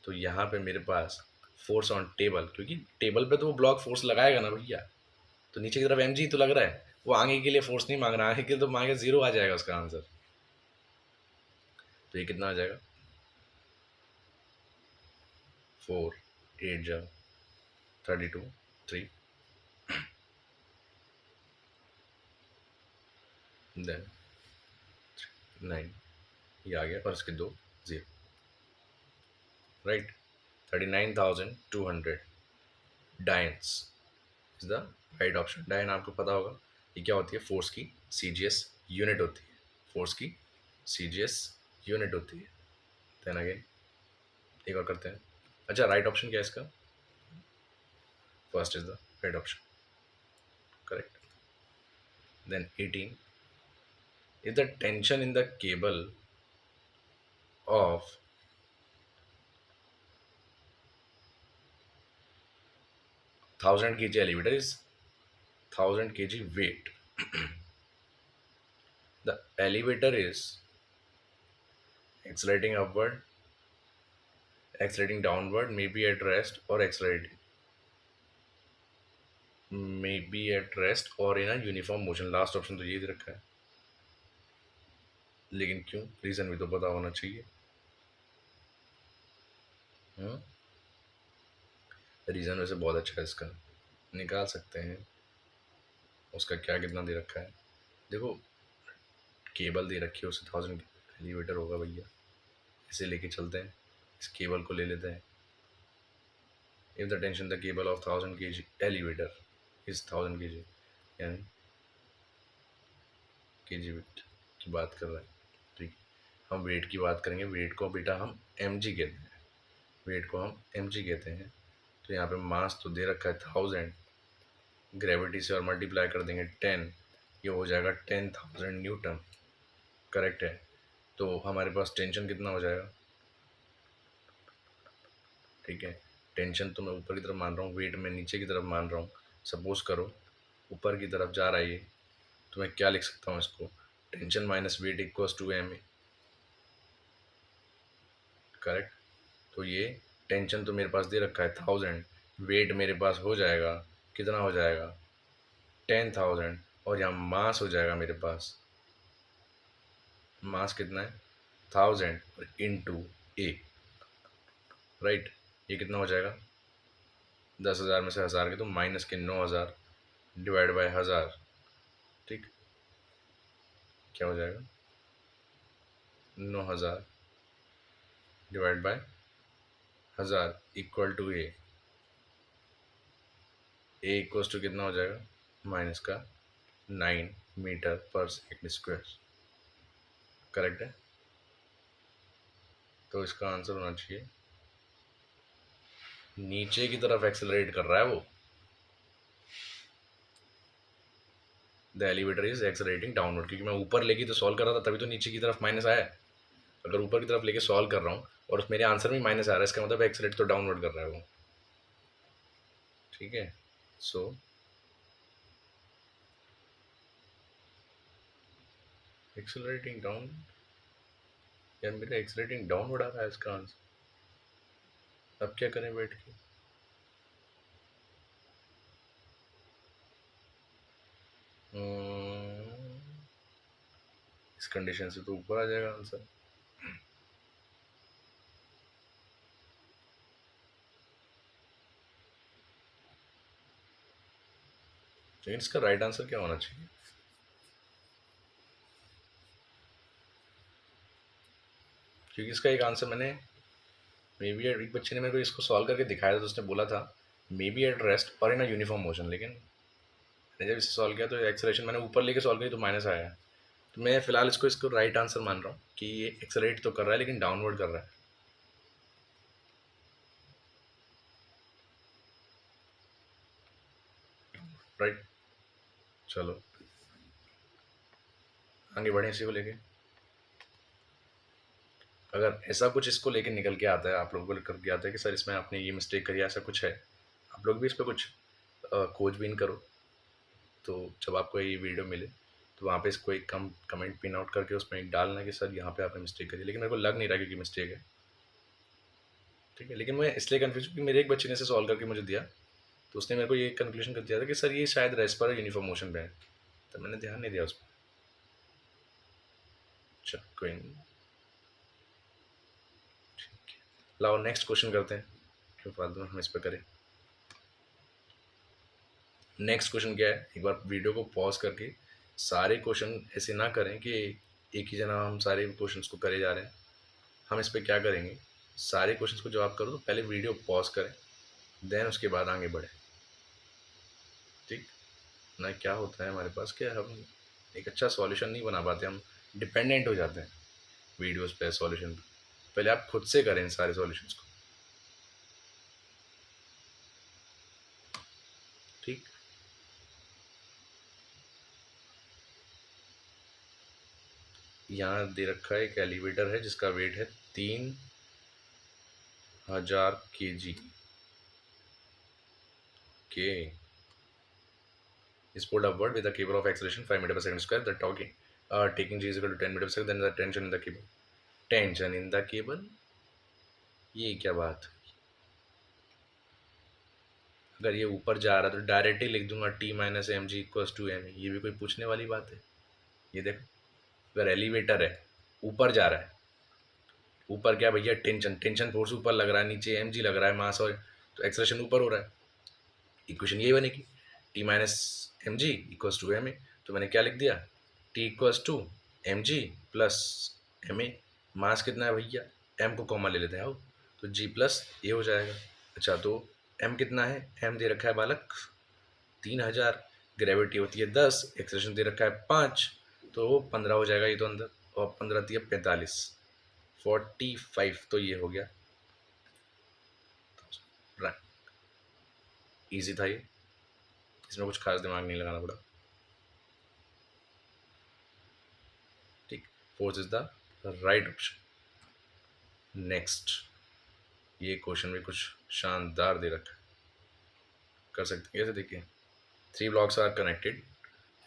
तो यहाँ पे मेरे पास फोर्स ऑन टेबल, क्योंकि टेबल पे तो वो ब्लॉक फोर्स लगाएगा ना भैया, तो नीचे की तरफ mg तो लग रहा है, वो आगे के लिए फोर्स नहीं मांग रहा, आगे के लिए तो मांगे 0 आ जाएगा उसका आंसर. तो ये कितना आ जाएगा 4 8 जा 32 3 देन 9, ये आ गया और इसके 2 0. Right. 39,200 dynes is the right option. Dyne आपको पता होगा ये क्या होती है, फोर्स की CGS यूनिट होती है, फोर्स की CGS यूनिट होती है. देन अगेन एक और करते हैं. अच्छा, राइट ऑप्शन क्या है इसका? First is the right option, correct. Then 18, if the tension in the cable of 1000 kg elevator is 1000 kg weight, the elevator is accelerating upward, accelerating downward, maybe at rest or accelerating, maybe at rest or in a uniform motion. Last option तो ये दे रखा है, लेकिन क्यों, reason भी तो पता होना चाहिए. रीजन वैसे बहुत अच्छा है इसका, निकाल सकते हैं. उसका क्या कितना दे रखा है, देखो केबल दे रखी है, उससे 1000 एलिवेटर होगा भैया, इसे लेके चलते हैं, इस केबल को ले लेते हैं. If the tension the cable of 1000 kg elevator is 1000 kg, यानी kg वेट की बात कर रहे हैं. ठीक, हम वेट की बात करेंगे. वेट को बेटा हम mg कहते हैं, वेट को हम mg कहते हैं. तो यहाँ पे मास तो दे रखा है 1000, ग्रेविटी से और मल्टीप्लाई कर देंगे 10, ये हो जाएगा 10,000 न्यूटन, करेक्ट है. तो हमारे पास टेंशन कितना हो जाएगा, ठीक है. टेंशन तो मैं ऊपर की तरफ मान रहा हूँ, वेट मैं नीचे की तरफ मान रहा हूँ. सपोज करो ऊपर की तरफ जा रहा है ये, तो मैं क्या लिख सकता हूँ इसको, tension minus weight equals to m correct. तो ये टेंशन तो मेरे पास दे रखा है 1000, वेट मेरे पास हो जाएगा, कितना हो जाएगा 10,000, और यहाँ मास हो जाएगा मेरे पास, मास कितना है 1000 इंटू ए, राइट। ये कितना हो जाएगा 10,000 में से 1000 के तो माइनस के 9,000 डिवाइड बाय 1000, ठीक। क्या हो जाएगा 9,000 divide by 1000 equal to A equal to कितना हो जाएगा माइनस का 9 metre per second square, correct है। तो इसका आंसर होना चाहिए नीचे की तरफ एक्सेलरेट कर रहा है वो, the elevator is accelerating downward, क्योंकि मैं ऊपर लेके तो सॉल्व कर रहा था तभी तो नीचे की तरफ माइनस आया है। अगर ऊपर की तरफ लेके सॉल्व कर रहा हूँ और उस मेरे आंसर में माइनस आ रहा है, इसका मतलब एक्सेलरेट तो डाउनवर्ड कर रहा है वो, ठीक है। सो एक्सेलरेटिंग डाउन, यार मेरा एक्सेलरेटिंग डाउनवर्ड आ रहा है इसका आंसर। अब क्या करें बैठ के, इस कंडीशन से तो ऊपर आ जाएगा आंसर। लेकिन इसका राइट आंसर क्या होना चाहिए, क्योंकि इसका एक आंसर मैंने मे बी एक बच्चे ने मेरे को इसको सॉल्व करके दिखाया था, तो उसने बोला था मे बी एट रेस्ट और इन अ यूनिफॉर्म मोशन, लेकिन मैंने जब इसे सॉल्व किया तो एक्सेलरेशन मैंने ऊपर लेके सॉल्व किया तो माइनस आया है। तो मैं फिलहाल इसको राइट आंसर मान रहा हूँ कि ये एक्सेलरेट तो कर रहा है लेकिन डाउनवर्ड कर रहा है, राइट। चलो आगे बढ़े इसी को लेके। अगर ऐसा कुछ इसको लेके निकल के आता है, आप लोगों को निकल के आता है कि सर इसमें आपने ये मिस्टेक करी, ऐसा कुछ है, आप लोग भी इस पर कुछ खोजबीन करो। तो जब आपको ये वीडियो मिले तो वहाँ पे इसको एक कमेंट पिन आउट करके उसमें एक डालना कि सर यहाँ पे आपने मिस्टेक करी, लेकिन मेरे को लग नहीं रहा क्योंकि मिस्टेक है, ठीक है। लेकिन मैं इसलिए कन्फ्यूज कि मेरे एक बच्चे ने इसे सॉल्व करके मुझे दिया, तो उसने मेरे को ये कंक्लूजन कर दिया था कि सर ये शायद रेस्ट पर यूनिफॉर्म मोशन पे है, तो मैंने ध्यान नहीं दिया उस पर। चल कोई नहीं, लाओ नेक्स्ट क्वेश्चन करते हैं, क्यों फालतू में हम इस पर करें। नेक्स्ट क्वेश्चन क्या है, एक बार वीडियो को पॉज करके सारे क्वेश्चन ऐसे ना करें कि एक ही जना हम सारे क्वेश्चंस को करे जा रहे हैं। हम इस पर क्या करेंगे, सारे क्वेश्चंस को जवाब करो तो पहले वीडियो पॉज करें, देन उसके बाद आगे बढ़े, ठीक ना। क्या होता है हमारे पास कि हम एक अच्छा सॉल्यूशन नहीं बना पाते, हम डिपेंडेंट हो जाते हैं वीडियोस पे, सॉल्यूशन पे। पहले आप खुद से करें सारे सॉल्यूशंस को, ठीक। यहाँ दे रखा है एक एलिवेटर है जिसका वेट है 3,000 kg के, is pulled upward with a cable of acceleration 5 meter per second square. The taking g is equal to 10 meter per second. Then the tension in the cable. Tension in the cable. ये क्या बात, अगर ये ऊपर जा रहा है तो डायरेक्ट ही लिख दूंगा T minus M G equals to M, ये भी कोई पूछने वाली बात है। ये देखो, अगर एलिवेटर है ऊपर जा रहा है, ऊपर क्या भैया टेंशन, टेंशन फोर्स ऊपर लग रहा है, नीचे एम जी लग रहा है मास, और तो एक्सेलरेशन ऊपर हो रहा है। इक्वेशन यही बनेगी T minus M G equals to M A, तो मैंने क्या लिख दिया T equals to m g plus m a. Mass कितना है भैया, एम को कॉमन ले लेते हैं आओ, तो जी प्लस ए हो जाएगा। अच्छा तो एम कितना है, एम दे रखा है बालक 3,000, ग्रेविटी होती है 10, एक्सेलरेशन दे रखा है 5, तो 15 हो जाएगा ये तो अंदर, और 15 दिया 45, 45, तो ये हो गया। इजी था ये, इसमें कुछ खास दिमाग नहीं लगाना पड़ा, ठीक। Force is the right option. Next, ये क्वेश्चन भी कुछ शानदार दे रखा है, कर सकते हैं कैसे, देखिए। 3 blocks are connected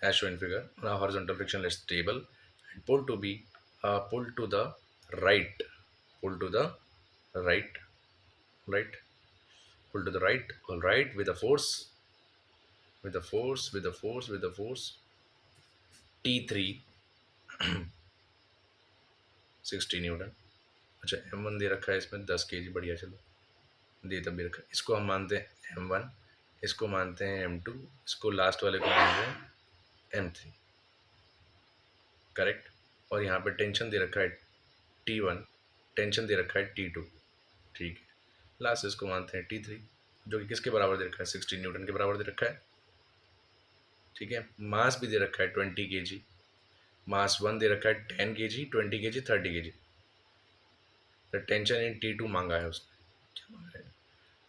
as shown in figure on a horizontal frictionless table and pulled to the right, pulled to the right, right, pull to the right, all right, with the force, with the force, with the force, with the force. T3 60 Newton. अच्छा M1 दे रखा है इसमें 10 kg, बढ़िया, चलो दे तब भी रखा है। इसको हम मानते हैं M1, इसको मानते हैं M2, इसको लास्ट वाले को मानते हैं M3, करेक्ट। और यहाँ पे टेंशन दे रखा है T1, टेंशन दे रखा है T2, ठीक है। लास्ट इसको मानते हैं T3, जो कि किसके बराबर दे रखा है, 60 न्यूटन के बराबर दे रखा है, ठीक है। मास भी दे रखा है 20 kg, मास वन दे रखा है 10 kg, 20 kg, 30 kg। तो टेंशन इन T2 मांगा है उसने, क्या मांगा है,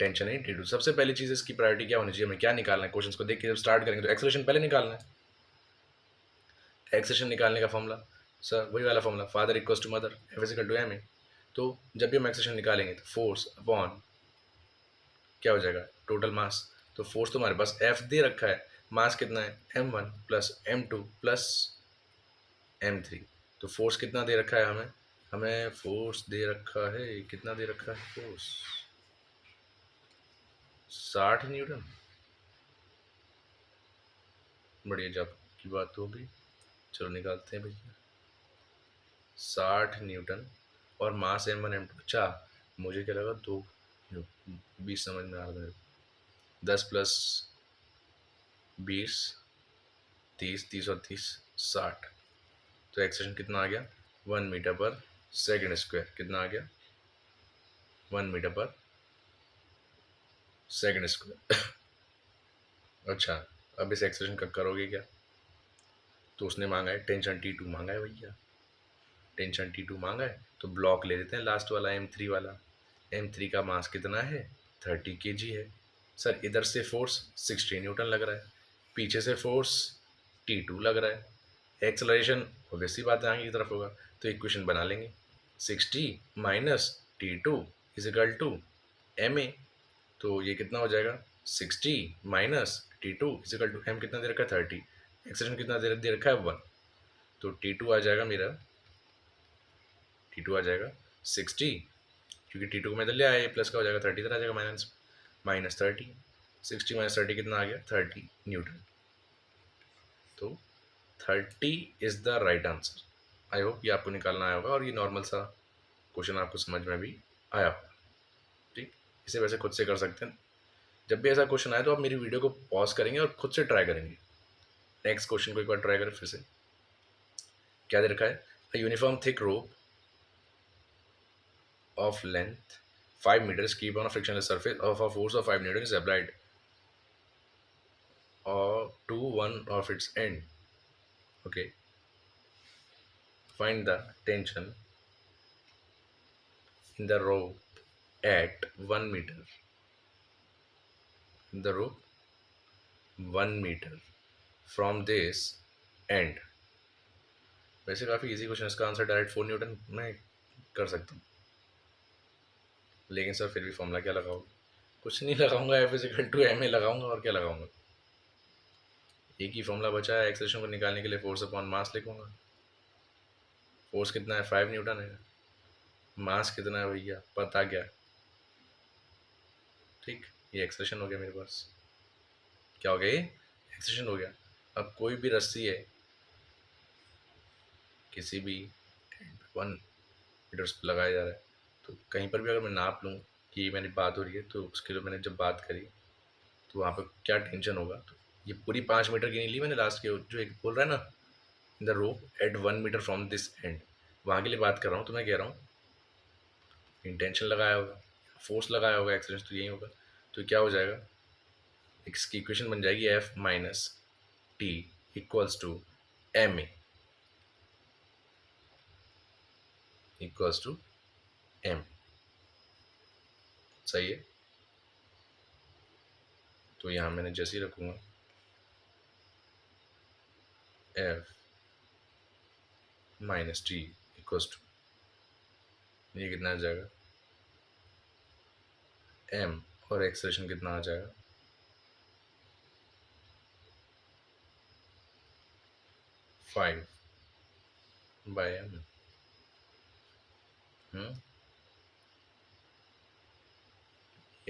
टेंशन इन T2। सबसे पहली चीज़ इसकी प्रायोरिटी क्या होनी चाहिए, हमें क्या निकालना है, क्वेश्चन को देख के जब स्टार्ट करेंगे तो एक्सेलरेशन पहले निकालना है। एक्सेलरेशन निकालने का फॉर्मूला सर वही वाला formula, father equals to mother, F is equal to M A. तो जब भी हम एक्सेलरेशन निकालेंगे तो फोर्स अपॉन क्या हो जाएगा, टोटल मास। तो फोर्स तो हमारे पास एफ दे रखा है, मास कितना है M1 plus M2 plus M3। तो फोर्स कितना दे रखा है हमें, हमें फोर्स दे रखा है, कितना दे रखा है फोर्स, 60 न्यूटन। बढ़िया, जब की बात होगी, चलो निकालते हैं भैया। 60 न्यूटन और मास M1 M2। अच्छा, मुझे क्या लगा दो, 20 समझ में आ रहा है। 10 + 20, 30, 30 और 30, 60। तो एक्सेशन कितना आ गया, 1 मीटर पर सेकेंड स्क्वायर। कितना आ गया, 1 मीटर पर सेकेंड स्क्वायर। अच्छा, अब इस एक्सेशन का करोगे क्या, तो उसने मांगा है टेंशन T2 मांगा है भैया, टेंशन T2 मांगा है, तो ब्लॉक ले लेते हैं लास्ट वाला M3 वाला। M3 का मास कितना है, 30 kg है। सर इधर से फोर्स 60 न्यूटन लग रहा है, पीछे से फोर्स T2 लग रहा है। एक्सलरेशन ऑब्वियसली बात है आगे की तरफ होगा, तो इक्वेशन बना लेंगे, 60 minus T2 is equal to Ma। तो ये कितना हो जाएगा, 60 minus T2 is equal to M, कितना दे रखा है 30, एक्सलेशन कितना दे रखा है 1। तो T2 आ जाएगा मेरा, T2 आ जाएगा 60, क्योंकि T2 को मैं इधर ले आया, प्लस का हो जाएगा 30, इधर आ जाएगा माइनस, माइनस 30। 60 - 30 कितना आ गया, 30 न्यूटन। तो 30 is the right answer. I hope ये आपको निकालना आया होगा और ये नॉर्मल सा क्वेश्चन आपको समझ में भी आया होगा, ठीक। इसे वैसे खुद से कर सकते हैं, जब भी ऐसा क्वेश्चन आए तो आप मेरी वीडियो को पॉज करेंगे और खुद से ट्राई करेंगे। नेक्स्ट क्वेश्चन को एक बार ट्राई करें फिर से। क्या दे रखा है, a uniform thick rope of length 5 meters keep on a frictionless surface of a force of 5 newton is applied or to one of its end. Okay, find the tension in the rope at 1 meter, in the rope 1 meter from this end। वैसे काफ़ी easy question, इसका answer direct 4 Newton मैं कर सकता हूँ, लेकिन sir फिर भी फॉर्मूला क्या लगाओगे, कुछ नहीं लगाऊंगा, F is equal to M A लगाऊंगा, और क्या लगाऊंगा। एक ही फॉर्मूला बचा है एक्सेलरेशन को निकालने के लिए, फोर्स अपॉन मास लिखूंगा। फोर्स कितना है, 5 न्यूटन है, मास कितना है भैया पता क्या, ठीक। ये एक्सप्रेशन हो गया मेरे पास, क्या हो गया, ये एक्सप्रेशन हो गया। अब कोई भी रस्सी है किसी भी 1 मीटर पर लगाया जा रहा है, तो कहीं पर भी अगर मैं नाप लूँ कि मेरी बात हो रही है, तो उसके लिए मैंने जब बात करी तो वहाँ पर क्या टेंशन होगा, तो ये पूरी 5 मीटर की नहीं ली मैंने, लास्ट के जो एक बोल रहा है ना, in the rope at 1 metre from this end, वहाँ के लिए बात कर रहा हूँ। तो मैं कह रहा हूँ इंटेंशन लगाया होगा, फोर्स लगाया होगा, एक्सलेशन तो यही होगा। तो क्या हो जाएगा, इसकी इक्वेशन बन जाएगी F minus T equals to M A, equals to M. सही है, तो यहाँ मैंने जैसे ही रखूँगा F minus T equals to, ये कितना आ जाएगा m, और एक्सलेशन कितना आ जाएगा 5/m।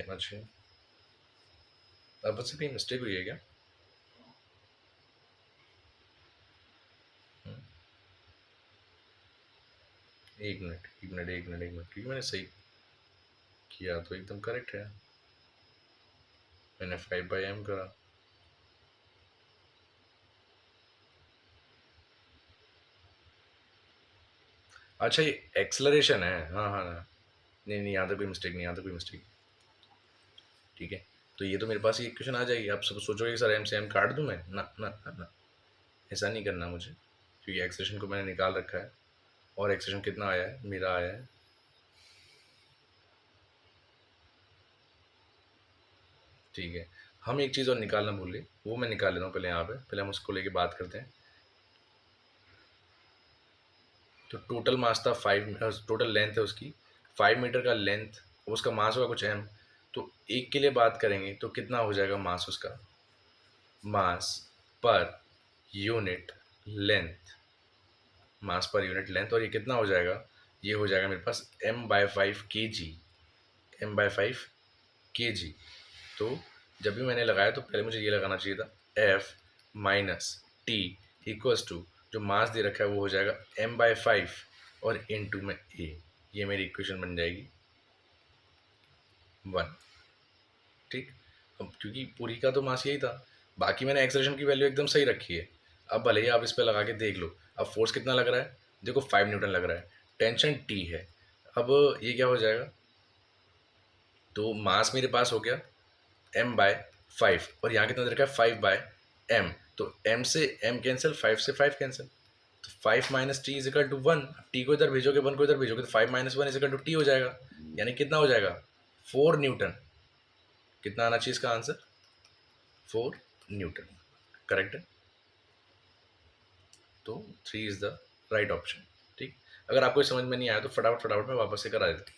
ही आना चाहिए। अब से कहीं मिस्टेक हुई है क्या? हम्म, एक मिनट एक मिनट एक मिनट एक मिनट, क्योंकि मैंने सही किया तो एकदम करेक्ट है। मैंने 5/m करा। अच्छा ये एक्सलरेशन है, हाँ हाँ हाँ। नहीं नहीं, यहाँ तक कोई मिस्टेक नहीं, यहाँ तक कोई मिस्टेक। ठीक है, तो ये तो मेरे पास ही इक्वेशन आ जाएगी। आप सब सोचोगे कि सर एम से एम काट दूं मैं, ना ना ना ना, ऐसा नहीं करना मुझे, क्योंकि एक्सप्रेशन को मैंने निकाल रखा है। और एक्सप्रेशन कितना आया है, मेरा आया है, ठीक है। हम एक चीज़ और निकालना भूल गए, वो मैं निकाल लेता हूँ पहले यहाँ पे, पहले हम उसको लेके बात करते हैं। तो टोटल मास था 5, टोटल लेंथ है उसकी 5 मीटर का लेंथ, उसका मास होगा कुछ एम। तो एक के लिए बात करेंगे तो कितना हो जाएगा मास उसका, मास पर यूनिट लेंथ, मास पर यूनिट लेंथ। और ये कितना हो जाएगा, ये हो जाएगा मेरे पास m/5 kg, m/5 kg। तो जब भी मैंने लगाया तो पहले मुझे ये लगाना चाहिए था, F - T = जो मास दे रखा है वो हो जाएगा m/5 और इंटू में a। ये मेरी इक्वेशन बन जाएगी 1। ठीक, अब क्योंकि पूरी का तो मास यही था, बाकी मैंने एक्सेलरेशन की वैल्यू एकदम सही रखी है। अब भले ही आप इस पर लगा के देख लो, अब फोर्स कितना लग रहा है, देखो 5 न्यूटन लग रहा है, टेंशन टी है। अब ये क्या हो जाएगा, तो मास मेरे पास हो गया m/5, और यहाँ कितना दे रखा है 5/m। तो m से m कैंसिल, 5 से 5 कैंसिल, तो 5 - t = 1। टी को इधर भेजोगे, 1 को इधर भेजोगे, तो 5 - 1 = t हो जाएगा। यानी कितना हो जाएगा, 4 न्यूटन। कितना आना चाहिए इसका आंसर, 4 न्यूटन, करेक्ट है। तो 3 इज द राइट ऑप्शन। ठीक, अगर आपको समझ में नहीं आया तो फटाफट फटाफट में वापस से करा देते,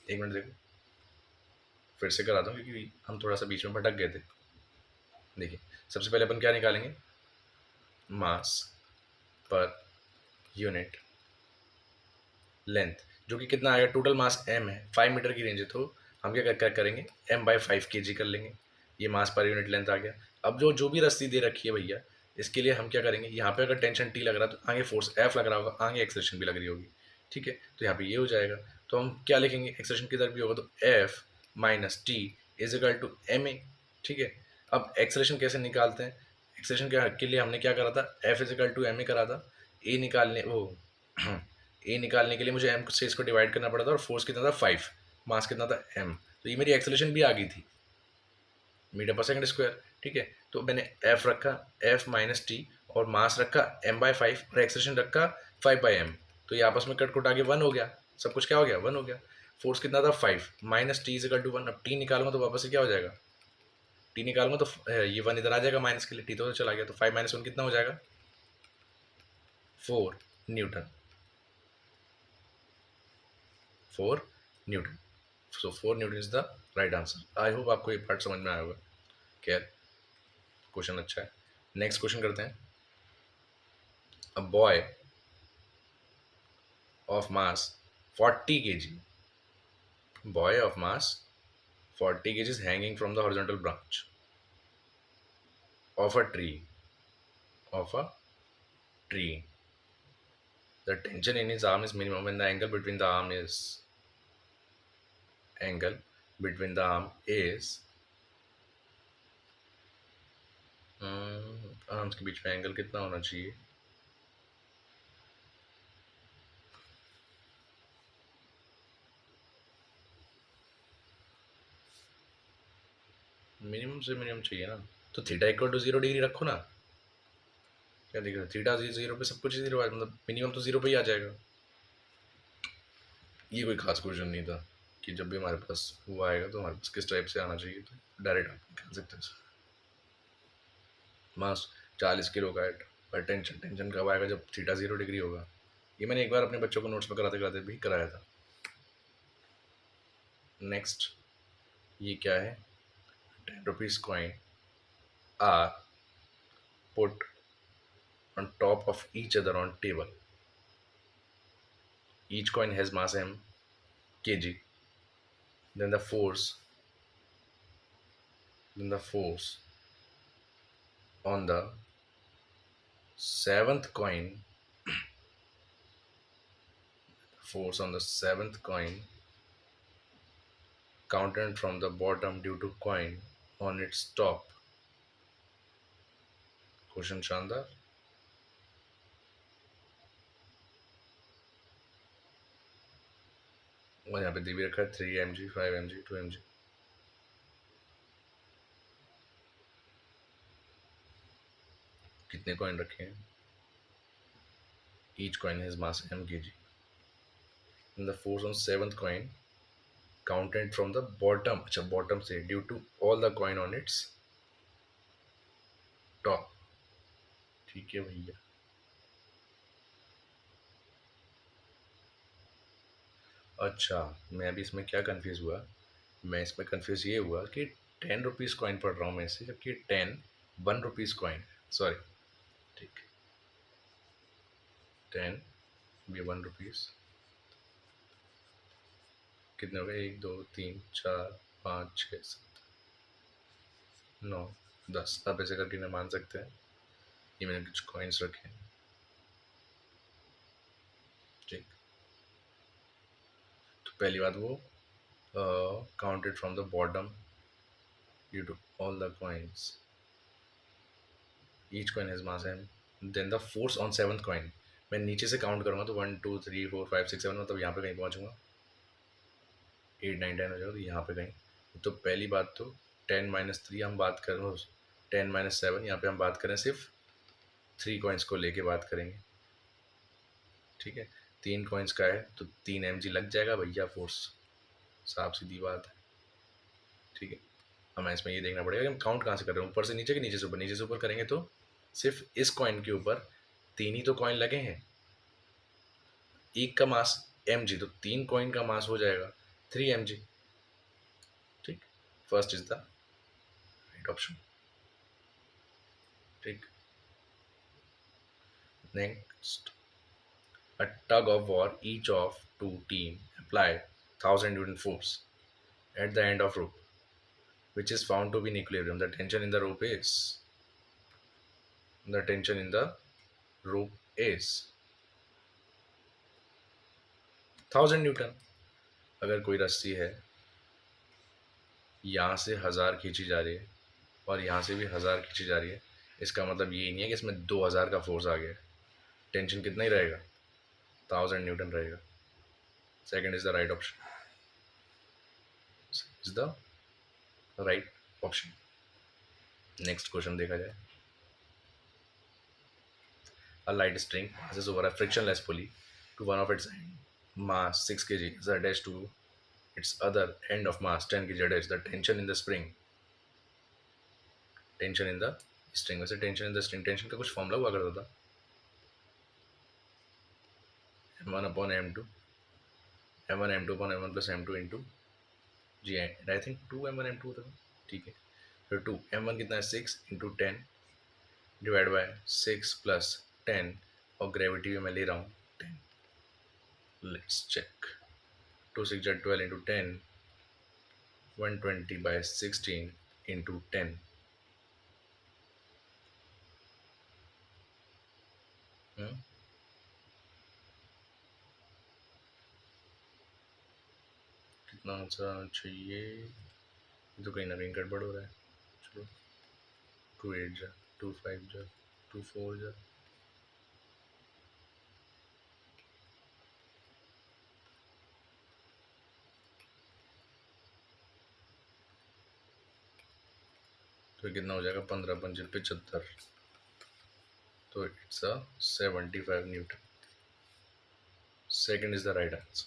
एक मिनट देखो, फिर से कराता हूँ क्योंकि हम थोड़ा सा बीच में भटक गए थे। देखिए, सबसे पहले अपन क्या निकालेंगे, मास पर यूनिट लेंथ, जो कि कितना आएगा, टोटल मास m है, 5 मीटर की रेंज है, तो हम क्या करेंगे, m/5 kg कर लेंगे। ये मास पर यूनिट लेंथ आ गया। अब जो जो भी रस्सी दे रखी है भैया, इसके लिए हम क्या करेंगे, यहाँ पे अगर टेंशन टी लग रहा है तो आगे फोर्स F लग रहा होगा, आगे एक्सेलरेशन भी लग रही होगी। ठीक है, तो यहाँ पे ये हो जाएगा। तो हम क्या लिखेंगे, एक्सेलरेशन किधर भी होगा तो F - T = ma। ठीक है, अब एक्सेलरेशन कैसे निकालते हैं, एक्सेलरेशन के लिए हमने क्या करा था, F = ma करा था। ए निकालने वो ए निकालने के लिए मुझे एम से इसको डिवाइड करना पड़ा था, और फोर्स कितना था 5, मास कितना था एम। तो ये मेरी एक्सेलरेशन भी आ गई थी, मीटर/सेकंड स्क्वायर। ठीक है, तो मैंने एफ रखा, F - T, और मास रखा m/5, और एक्सेलरेशन रखा 5/m। तो ये आपस में कट कुट आगे 1 हो गया, सब कुछ क्या हो गया, 1 हो गया। फोर्स कितना था 5, -t = 1। अब टी निकालूंगा तो वापस से क्या हो जाएगा, टी निकालूंगा तो ये 1 इधर आ जाएगा माइनस के लिए, टी तो चला गया, तो 5 - 1 कितना हो जाएगा, 4 Newton, 4 Newton. So 4 Newton is the right answer. I hope आपको ये पार्ट समझ में आया होगा। खैर, क्वेश्चन अच्छा है। नेक्स्ट क्वेश्चन करते हैं। A boy of mass 40 kg, boy of mass 40 kg is hanging from the horizontal branch of a tree, of a tree. The tension in his arm is minimum when the angle between the arm is arms के बीच में angle कितना होना चाहिए, minimum से minimum चाहिए ना। तो θ = 0 degree रखो ना, क्या दिख रहा है, थीटा 0 पे सब कुछ 0 है, मतलब मिनिमम तो 0 पे ही आ जाएगा। ये कोई खास क्वेश्चन नहीं था कि जब भी हमारे पास वो आएगा तो हमारे पास किस टाइप से आना चाहिए, तो डायरेक्ट आप निकाल सकते हैं। मास 40 किलो का है, पर टेंशन टेंशन कब आएगा, जब थीटा 0 डिग्री होगा। ये मैंने एक बार अपने बच्चों को नोट्स में कराते कराते भी कराया था। नेक्स्ट, ये क्या है, 10 rupees coin are put on top of each other on table. Each coin has mass m kg. Then the force then the on the seventh coin force on the seventh coin counted from the bottom due to coin on its top. Question शानदार. और यहाँ पे दे भी रखा है 3 mg 5 mg 2 mg. कितने coin रखे हैं? Each coin has mass m kg. And the force on seventh coin counted from the bottom. अच्छा bottom से due to all the coin on its top. ठीक है भैया. अच्छा मैं अभी इसमें क्या कंफ्यूज हुआ, मैं इसमें कंफ्यूज ये हुआ कि 10 रुपीज़ कॉइन पढ़ रहा हूँ मैं इसे, जबकि 1 रुपीज़ कॉइन. सॉरी. ठीक. 10 भी 1 रुपीज़. कितने हो गए? 1 2 3 4 5 6 7 9 10. अब ऐसे करके ना मान सकते हैं ये मैंने कुछ कॉइन्स रखे हैं. ठीक. तो पहली बात वो counted from the bottom due to all the coins. Each coin has mass m. Then the force on seventh coin. मैं नीचे से काउंट करूँगा तो 1 2 3 4 5 6 7 मतलब यहाँ पे कहीं पहुँचूंगा. 8 9 10 हो जाएगा तो यहाँ पे कहीं. तो पहली बात तो 10 - 3 हम बात कर रहे हैं, 10 - 7 यहाँ पे हम बात करें सिर्फ 3 कॉइन्स को लेके बात करेंगे. ठीक है. 3 कॉइन्स का है तो 3 mg लग जाएगा भैया फोर्स. साफ सीधी बात है. ठीक है. हमें इसमें ये देखना पड़ेगा कि हम काउंट कहाँ से कर रहे हैं, ऊपर से नीचे कि नीचे से ऊपर. नीचे से ऊपर करेंगे तो सिर्फ इस कॉइन के ऊपर 3 ही तो कॉइन लगे हैं. एक का मास mg, तो 3 कॉइन का मास हो जाएगा 3 mg. ठीक. First is the right option. ठीक. Next. A tug of war, each of two team apply 1,000 Newton force at the end of rope, which is found to be in equilibrium. The tension in the rope is 1,000 Newton. अगर कोई रस्सी है यहाँ से 1000 खींची जा रही है और यहाँ से भी 1000 खींची जा रही है, इसका मतलब ये नहीं है कि इसमें 2000 का फोर्स आ गया. टेंशन कितना ही रहेगा? 1000 Newton रहेगा. Second is the right option. Is the right option. Next question देखा जाए. A light string passes over a frictionless pulley to one of its end. Mass 6 kg is attached to its other end of mass 10 kg attached. The tension in the spring. Tension in the string. वैसे tension in the string, tension का कुछ formula हुआ करता था. m1/m2 m1 plus m2 into G. I think 2m1 m2 होता था. ठीक है. फिर 2m1 कितना है? 6 इंटू 10 डिवाइड बाय 6 प्लस 10 और ग्रेविटी भी मैं ले रहा हूँ 10. Let's check. 2 6 12 into 10 120/16 into 10. कितना आंसर चाहिए? तो कहीं ना कहीं गड़बड़ हो रहा है. चलो 2 8 जा 2 5 जा 2 4 जा. तो कितना हो जाएगा? 15 पंजे 75. तो it's a 75 Newton. Second is the right answer.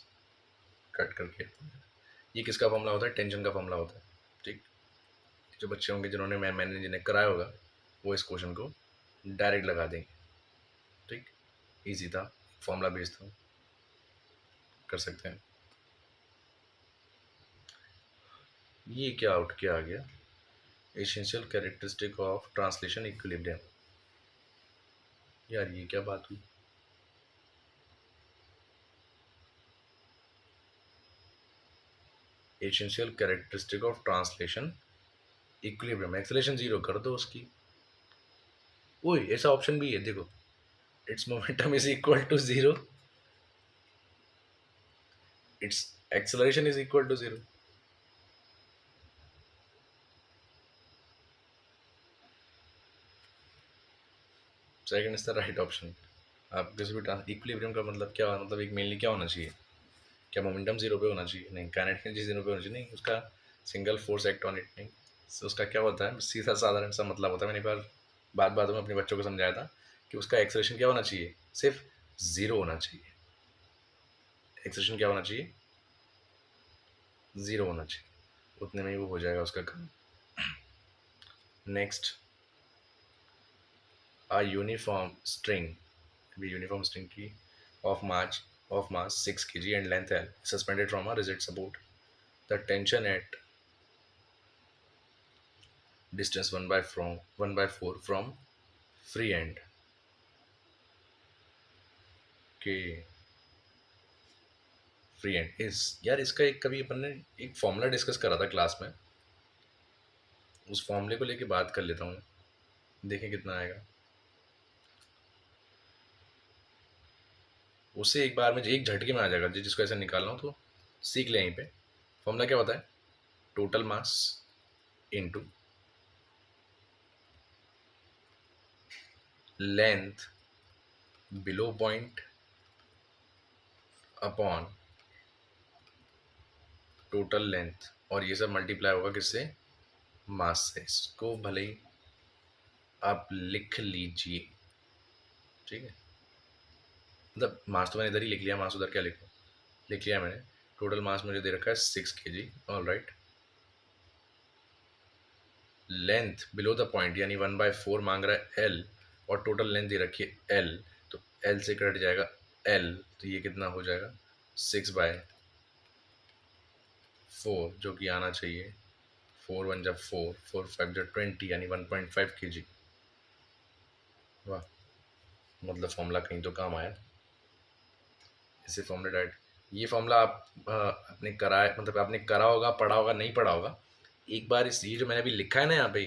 Cut करके. ये किसका फॉर्मूला होता है? टेंशन का फॉर्मूला होता है. ठीक. जो बच्चे होंगे जिन्होंने मैंने जिन्हें कराया होगा वो इस क्वेश्चन को डायरेक्ट लगा देंगे. ठीक. इजी था. फॉर्मूला भेजता हूँ, कर सकते हैं. ये क्या आउट क्या आ गया? Essential characteristic of translation equilibrium. यार ये क्या बात हुई? Essential characteristic of translation equilibrium, acceleration zero कर दो उसकी। ओए ऐसा ऑप्शन भी है देखो, it's momentum is equal to zero, it's acceleration is equal to zero. Second is the right option. आप किसी भी इक्विलिब्रियम का मतलब क्या, मतलब एक मेनली क्या होना चाहिए, क्या मोमेंटम जीरो पे होना चाहिए, नहीं काइनेटिक एनर्जी जीरो पे होना चाहिए, नहीं उसका single force act on it, नहीं। So, उसका क्या होता है, सीधा साधारण सा मतलब होता है, मैंने एक बार बात बातों में अपने बच्चों को समझाया था कि उसका एक्सेलरेशन क्या होना चाहिए, सिर्फ जीरो होना चाहिए। एक्सेलरेशन क्या होना चाहिए, जीरो होना चाहिए, उतने में ही वो हो जाएगा उसका काम। Next, a uniform string, be uniform string की of mass 6 kg and length L suspended from a rigid support. The tension at distance 1 by 4 from free end. Okay, free and इस यार इसका एक कभी अपन ने एक फॉर्मूला डिस्कस करा था क्लास में, उस फॉर्मूले को लेके बात कर लेता हूँ, देखें कितना आएगा। उससे एक बार में एक झटके में आ जाएगा, जिसको ऐसे निकालना हो तो सीख ले यहीं पे। फॉर्मूला क्या होता है, total mass into length below point upon total length, और ये सब मल्टीप्लाई होगा किससे, मास से। इसको भले ही आप लिख लीजिए, ठीक है, मतलब मास तो मैंने इधर ही लिख लिया, मास उधर क्या लिखूँ, लिख लिया मैंने। टोटल मास मुझे दे रखा है 6 kg, all right. Length below the point यानी 1/4 मांग रहा है एल, और टोटल लेंथ दे रखी है एल, तो एल से कट जाएगा एल, तो ये कितना हो जाएगा 6/4, जो कि आना चाहिए 4 1 जब 4 4 5 जब 20 यानी 1.5 kg। वाह, मतलब फॉर्मूला कहीं तो काम आया। इसे फॉर्मूला डायरेक्ट, ये फॉर्मूला आप आपने कराया, मतलब आपने करा होगा, पढ़ा होगा, नहीं पढ़ा होगा, एक बार इस ये जो मैंने अभी लिखा है ना यहाँ पे,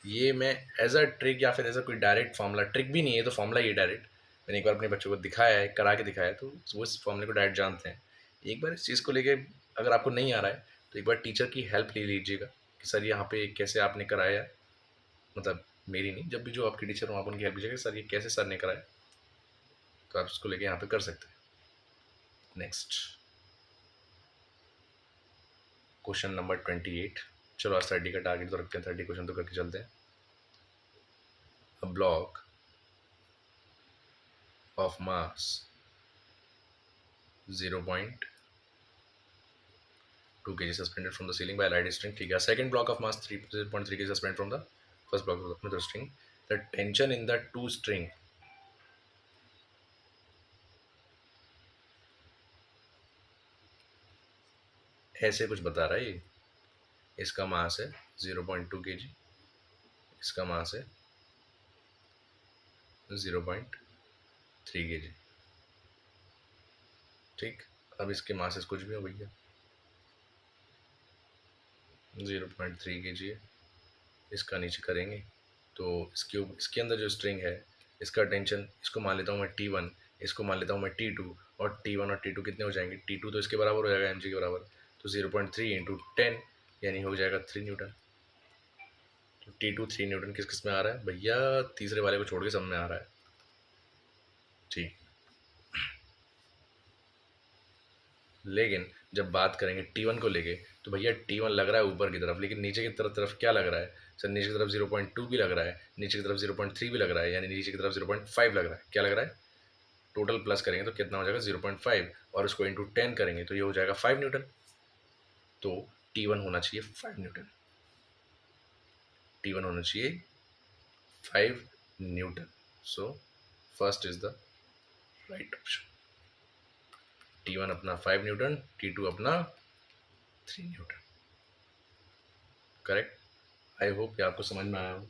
ये मैं एज अ ट्रिक या फिर एज अ कोई डायरेक्ट फॉर्मूला, ट्रिक भी नहीं है तो फॉर्मूला ये डायरेक्ट मैंने एक बार अपने बच्चों को दिखाया है, करा के दिखाया है, तो वो इस फॉर्मूले को डायरेक्ट जानते हैं। एक बार इस चीज़ को लेके अगर आपको नहीं आ रहा है तो एक बार टीचर की हेल्प ले लीजिएगा कि सर यहाँ पे कैसे आपने कराया, मतलब मेरी नहीं, जब भी जो आपकी टीचर हो आप उनकी हेल्प लीजिएगा, सर ये कैसे सर ने कराया, तो आप इसको लेके यहाँ पे कर सकते हैं। Next question number 28। चलो आज 30 का टारगेट तो रखते हैं, 30 क्वेश्चन तो करके चलते हैं। A block of mass 0.2 kg suspended from the ceiling by a light string, ठीक है। Second block of mass 3.3 kg suspended from the first block of the string. The tension in the two string ऐसे कुछ बता रहा है ये, इसका मास है 0.2 kg, इसका मास है 0.3 kg, ठीक। अब इसके मासेस कुछ भी हो भैया, 0.3 kg है, इसका नीचे करेंगे तो इसके अंदर जो स्ट्रिंग है इसका टेंशन, इसको मान लेता हूँ मैं T1, इसको मान लेता हूँ मैं T2, और T1 और T2 कितने हो जाएंगे, T2 तो इसके बराबर हो जाएगा mg के बराबर, तो 0.3 इंटू 10 यानी हो जाएगा 3 न्यूटन। तो T2 3 न्यूटन किस किस में आ रहा है भैया, तीसरे वाले को छोड़ के सब में आ रहा है, ठीक। लेकिन जब बात करेंगे T1 को लेके, तो भैया T1 लग रहा है ऊपर की तरफ, लेकिन नीचे की तरफ क्या लग रहा है सर, नीचे की तरफ 0.2 भी लग रहा है, नीचे की तरफ 0.3 भी लग रहा है, यानी नीचे की तरफ 0.5 लग रहा है, क्या लग रहा है, टोटल प्लस करेंगे तो कितना हो जाएगा 0.5, और उसको इंटू 10 करेंगे तो ये हो जाएगा 5 न्यूटन। तो T1 होना चाहिए 5 न्यूटन, T1 होना चाहिए 5 Newton. So first is the right option, T1 अपना 5 न्यूटन, T2 अपना 3 न्यूटन, करेक्ट। आई होप कि आपको समझ में आया हो,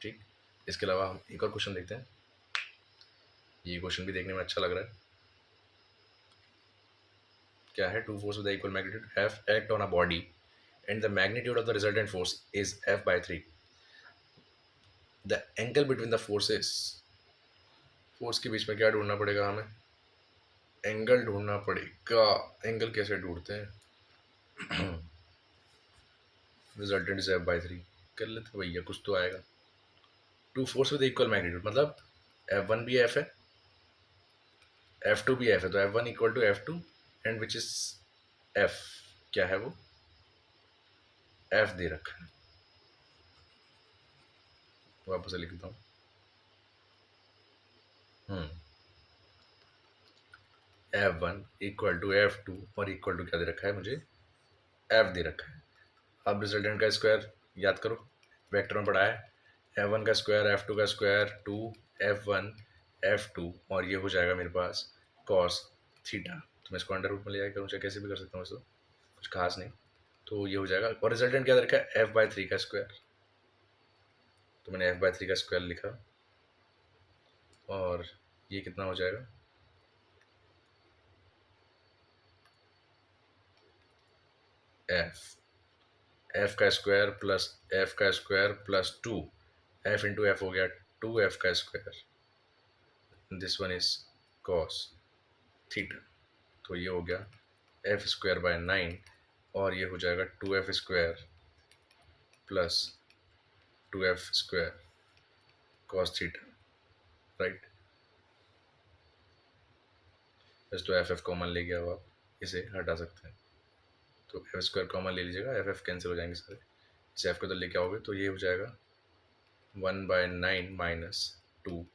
ठीक। इसके अलावा हम एक और क्वेश्चन देखते हैं, ये क्वेश्चन भी देखने में अच्छा लग रहा है। क्या है, two force with equal magnitude F act on a body and the magnitude of the resultant force is F by 3. The angle between the forces, force के बीच में क्या ढूंढना पड़ेगा हमें? एंगल ढूंढना पड़ेगा. एंगल कैसे ढूंढते हैं? Resultant is F/3. कर लेते भैया, कुछ तो आएगा. Two force with equal magnitude, मतलब F1 भी F है, F2 भी F है, तो F1 equal to F2 and which is F. क्या है वो? F दे रखा है. वापस से लिखता हूँ. F1 इक्वल टू F2 और इक्वल टू क्या दे रखा है मुझे? F दे रखा है. अब रिजल्टेंट का स्क्वायर याद करो, वेक्टर में पढ़ा है. F1 का स्क्वायर, F2 का स्क्वायर, 2F1 F2, और ये हो जाएगा मेरे पास cos थीटा. तो मैं इसको अंडर रूट में ले जाकर मुझे कैसे भी कर सकता हूँ, इसको कुछ खास नहीं. तो ये हो जाएगा, और रिजल्टेंट क्या दे रखा है? F/3 का स्क्वायर. तो मैंने F/3 का स्क्वायर लिखा, और ये कितना हो जाएगा? F का स्क्वायर प्लस F का square plus 2, F into F हो गया 2F का square. This one is cos theta. तो ये हो गया F स्क्वायर बाय 9, और ये हो जाएगा 2F square plus 2F square cos theta. Right. बस तो F कॉमन ले गया, अब आप इसे हटा सकते हैं. तो F स्क्वायर कॉमन ले लीजिएगा, F कैंसिल हो जाएंगे सारे. इसे F को तो लेके आओगे तो ये हो जाएगा 1/9 minus 2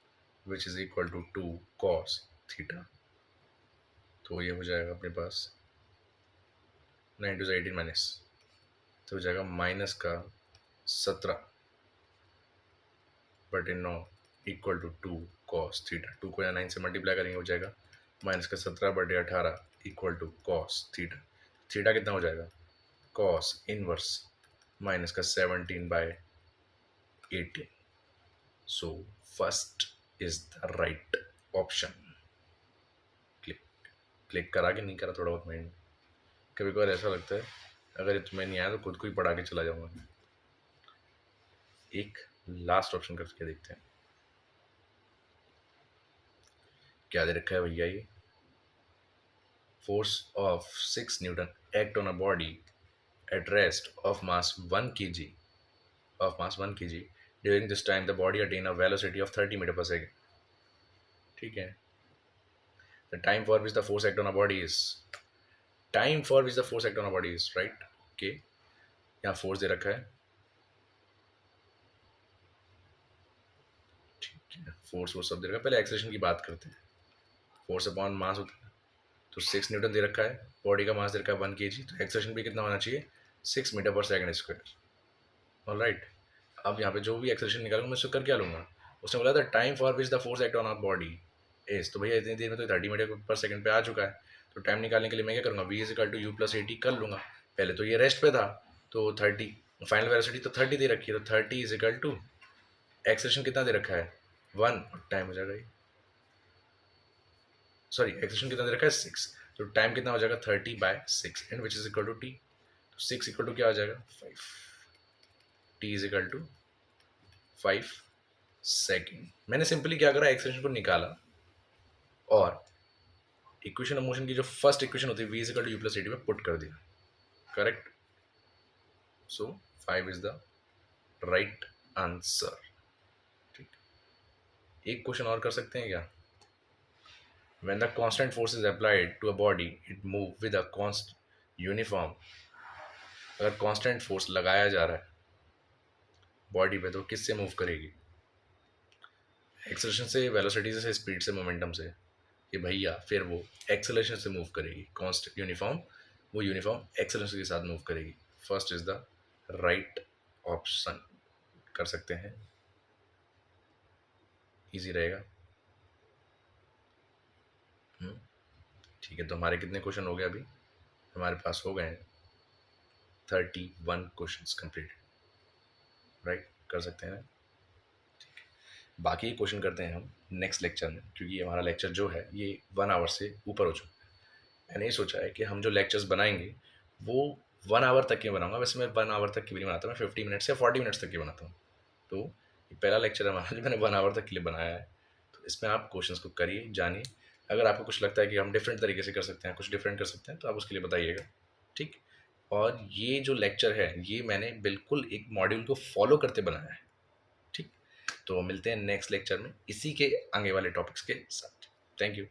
which is equal to 2 cos theta. तो ये हो जाएगा अपने पास 9 to 18 माइनस, तो हो जाएगा माइनस का 17/9 इक्वल टू 2 cos थीटा. 2 को या 9 से मल्टीप्लाई करेंगे हो जाएगा माइनस का 17/18 equal to cos theta. Theta कितना हो जाएगा? cos इनवर्स माइनस का 17/18. So first is the right option. Click करा कि नहीं करा थोड़ा बहुत माइंड. कभी कभार ऐसा लगता है अगर तुम्हें नहीं आया तो खुद को ही पढ़ा के चला जाऊंगा. एक लास्ट ऑप्शन करके देखते हैं क्या दे रखा है भैया. ये force of 6 Newton act on a body at rest of mass 1 kg during this time the body attain a velocity of 30 meter per second. ठीक है. The time for which the force act on a body is right. Okay, यहाँ force दे रखा है. ठीक है, force वो सब दे रखा है. पहले एक्सेलरेशन की बात करते हैं. फोर्स अपॉन मास होता है, तो 6 न्यूटन दे रखा है. बॉडी का मास दे रखा है 1 kg, तो एक्सेलरेशन भी कितना होना चाहिए? 6 मीटर पर सेकंड स्क्वायर. ऑलराइट. अब यहाँ पे जो भी एक्सेलरेशन निकालूंगा मैं उसको कर क्या लूँगा? उसने बोला था time for which the force act on our body is. तो भैया इतनी देर में तो 30 मीटर पर सेकंड पे आ चुका है. तो टाइम निकालने के लिए मैं क्या करूँगा? v is equal to u plus 80 कर लूँगा. पहले तो ये रेस्ट पे था, तो 30, फाइनल वेलोसिटी तो 30 दे रखी है, तो 30 इज इक्वल टू एक्सेलरेशन कितना दे रखा है? 1, और टाइम हो जाएगा, सॉरी एक्सेलरेशन कितना दे रखा है? 6. तो टाइम कितना हो जाएगा? 30/6 and which is equal to t. तो 6 इक्वल टू क्या हो जाएगा? 5. t is equal to 5 second. मैंने सिंपली क्या करा? एक्सेलरेशन को निकाला और इक्वेशन ऑफ मोशन की जो फर्स्ट इक्वेशन होती है v is equal to u plus 80 में पुट कर दिया. Correct. So 5 is the right answer. ठीक. एक क्वेश्चन और कर सकते हैं क्या? When the constant force is applied to a body, it move with a constant uniform. अगर कांस्टेंट फोर्स लगाया जा रहा है बॉडी पे तो किससे मूव करेगी? एक्सेलरेशन से, वेलोसिटी से, स्पीड से, मोमेंटम से. कि भैया फिर वो एक्सेलरेशन से मूव करेगी. कांस्टेंट यूनिफॉर्म, वो यूनिफॉर्म एक्सेलरेशन के साथ मूव करेगी. First is the right option. कर सकते हैं, इजी रहेगा. ठीक है. तो हमारे कितने क्वेश्चन हो गए अभी? हमारे पास हो गए हैं 31 क्वेश्चंस कंप्लीट. राइट. कर सकते हैं ना. बाकी क्वेश्चन करते हैं हम नेक्स्ट लेक्चर में, क्योंकि हमारा लेक्चर जो है ये 1 आवर से ऊपर हो चुका है. मैंने ये सोचा है कि हम जो लेक्चर्स बनाएंगे वो 1 आवर तक की बनाऊंगा, वैसे मैं 1 आवर तक की भी नहीं बनाता, मैं 50 मिनट्स या 40 मिनट्स तक की बनाता हूँ। तो ये पहला लेक्चर है हमारा जो मैंने 1 आवर तक के लिए बनाया है। तो इसमें आप क्वेश्चंस को करिए, जानिए। अगर आपको कुछ लगता है कि हम डिफरेंट तरीके से कर सकते हैं, कुछ डिफरेंट कर सकते हैं, तो आप उसके लिए बताइएगा, ठीक। और ये जो लेक्चर है ये मैंने बिल्कुल एक मॉड्यूल को फॉलो करते बनाया है, ठीक। तो मिलते हैं नेक्स्ट लेक्चर में इसी के आगे वाले टॉपिक्स के साथ। Thank you.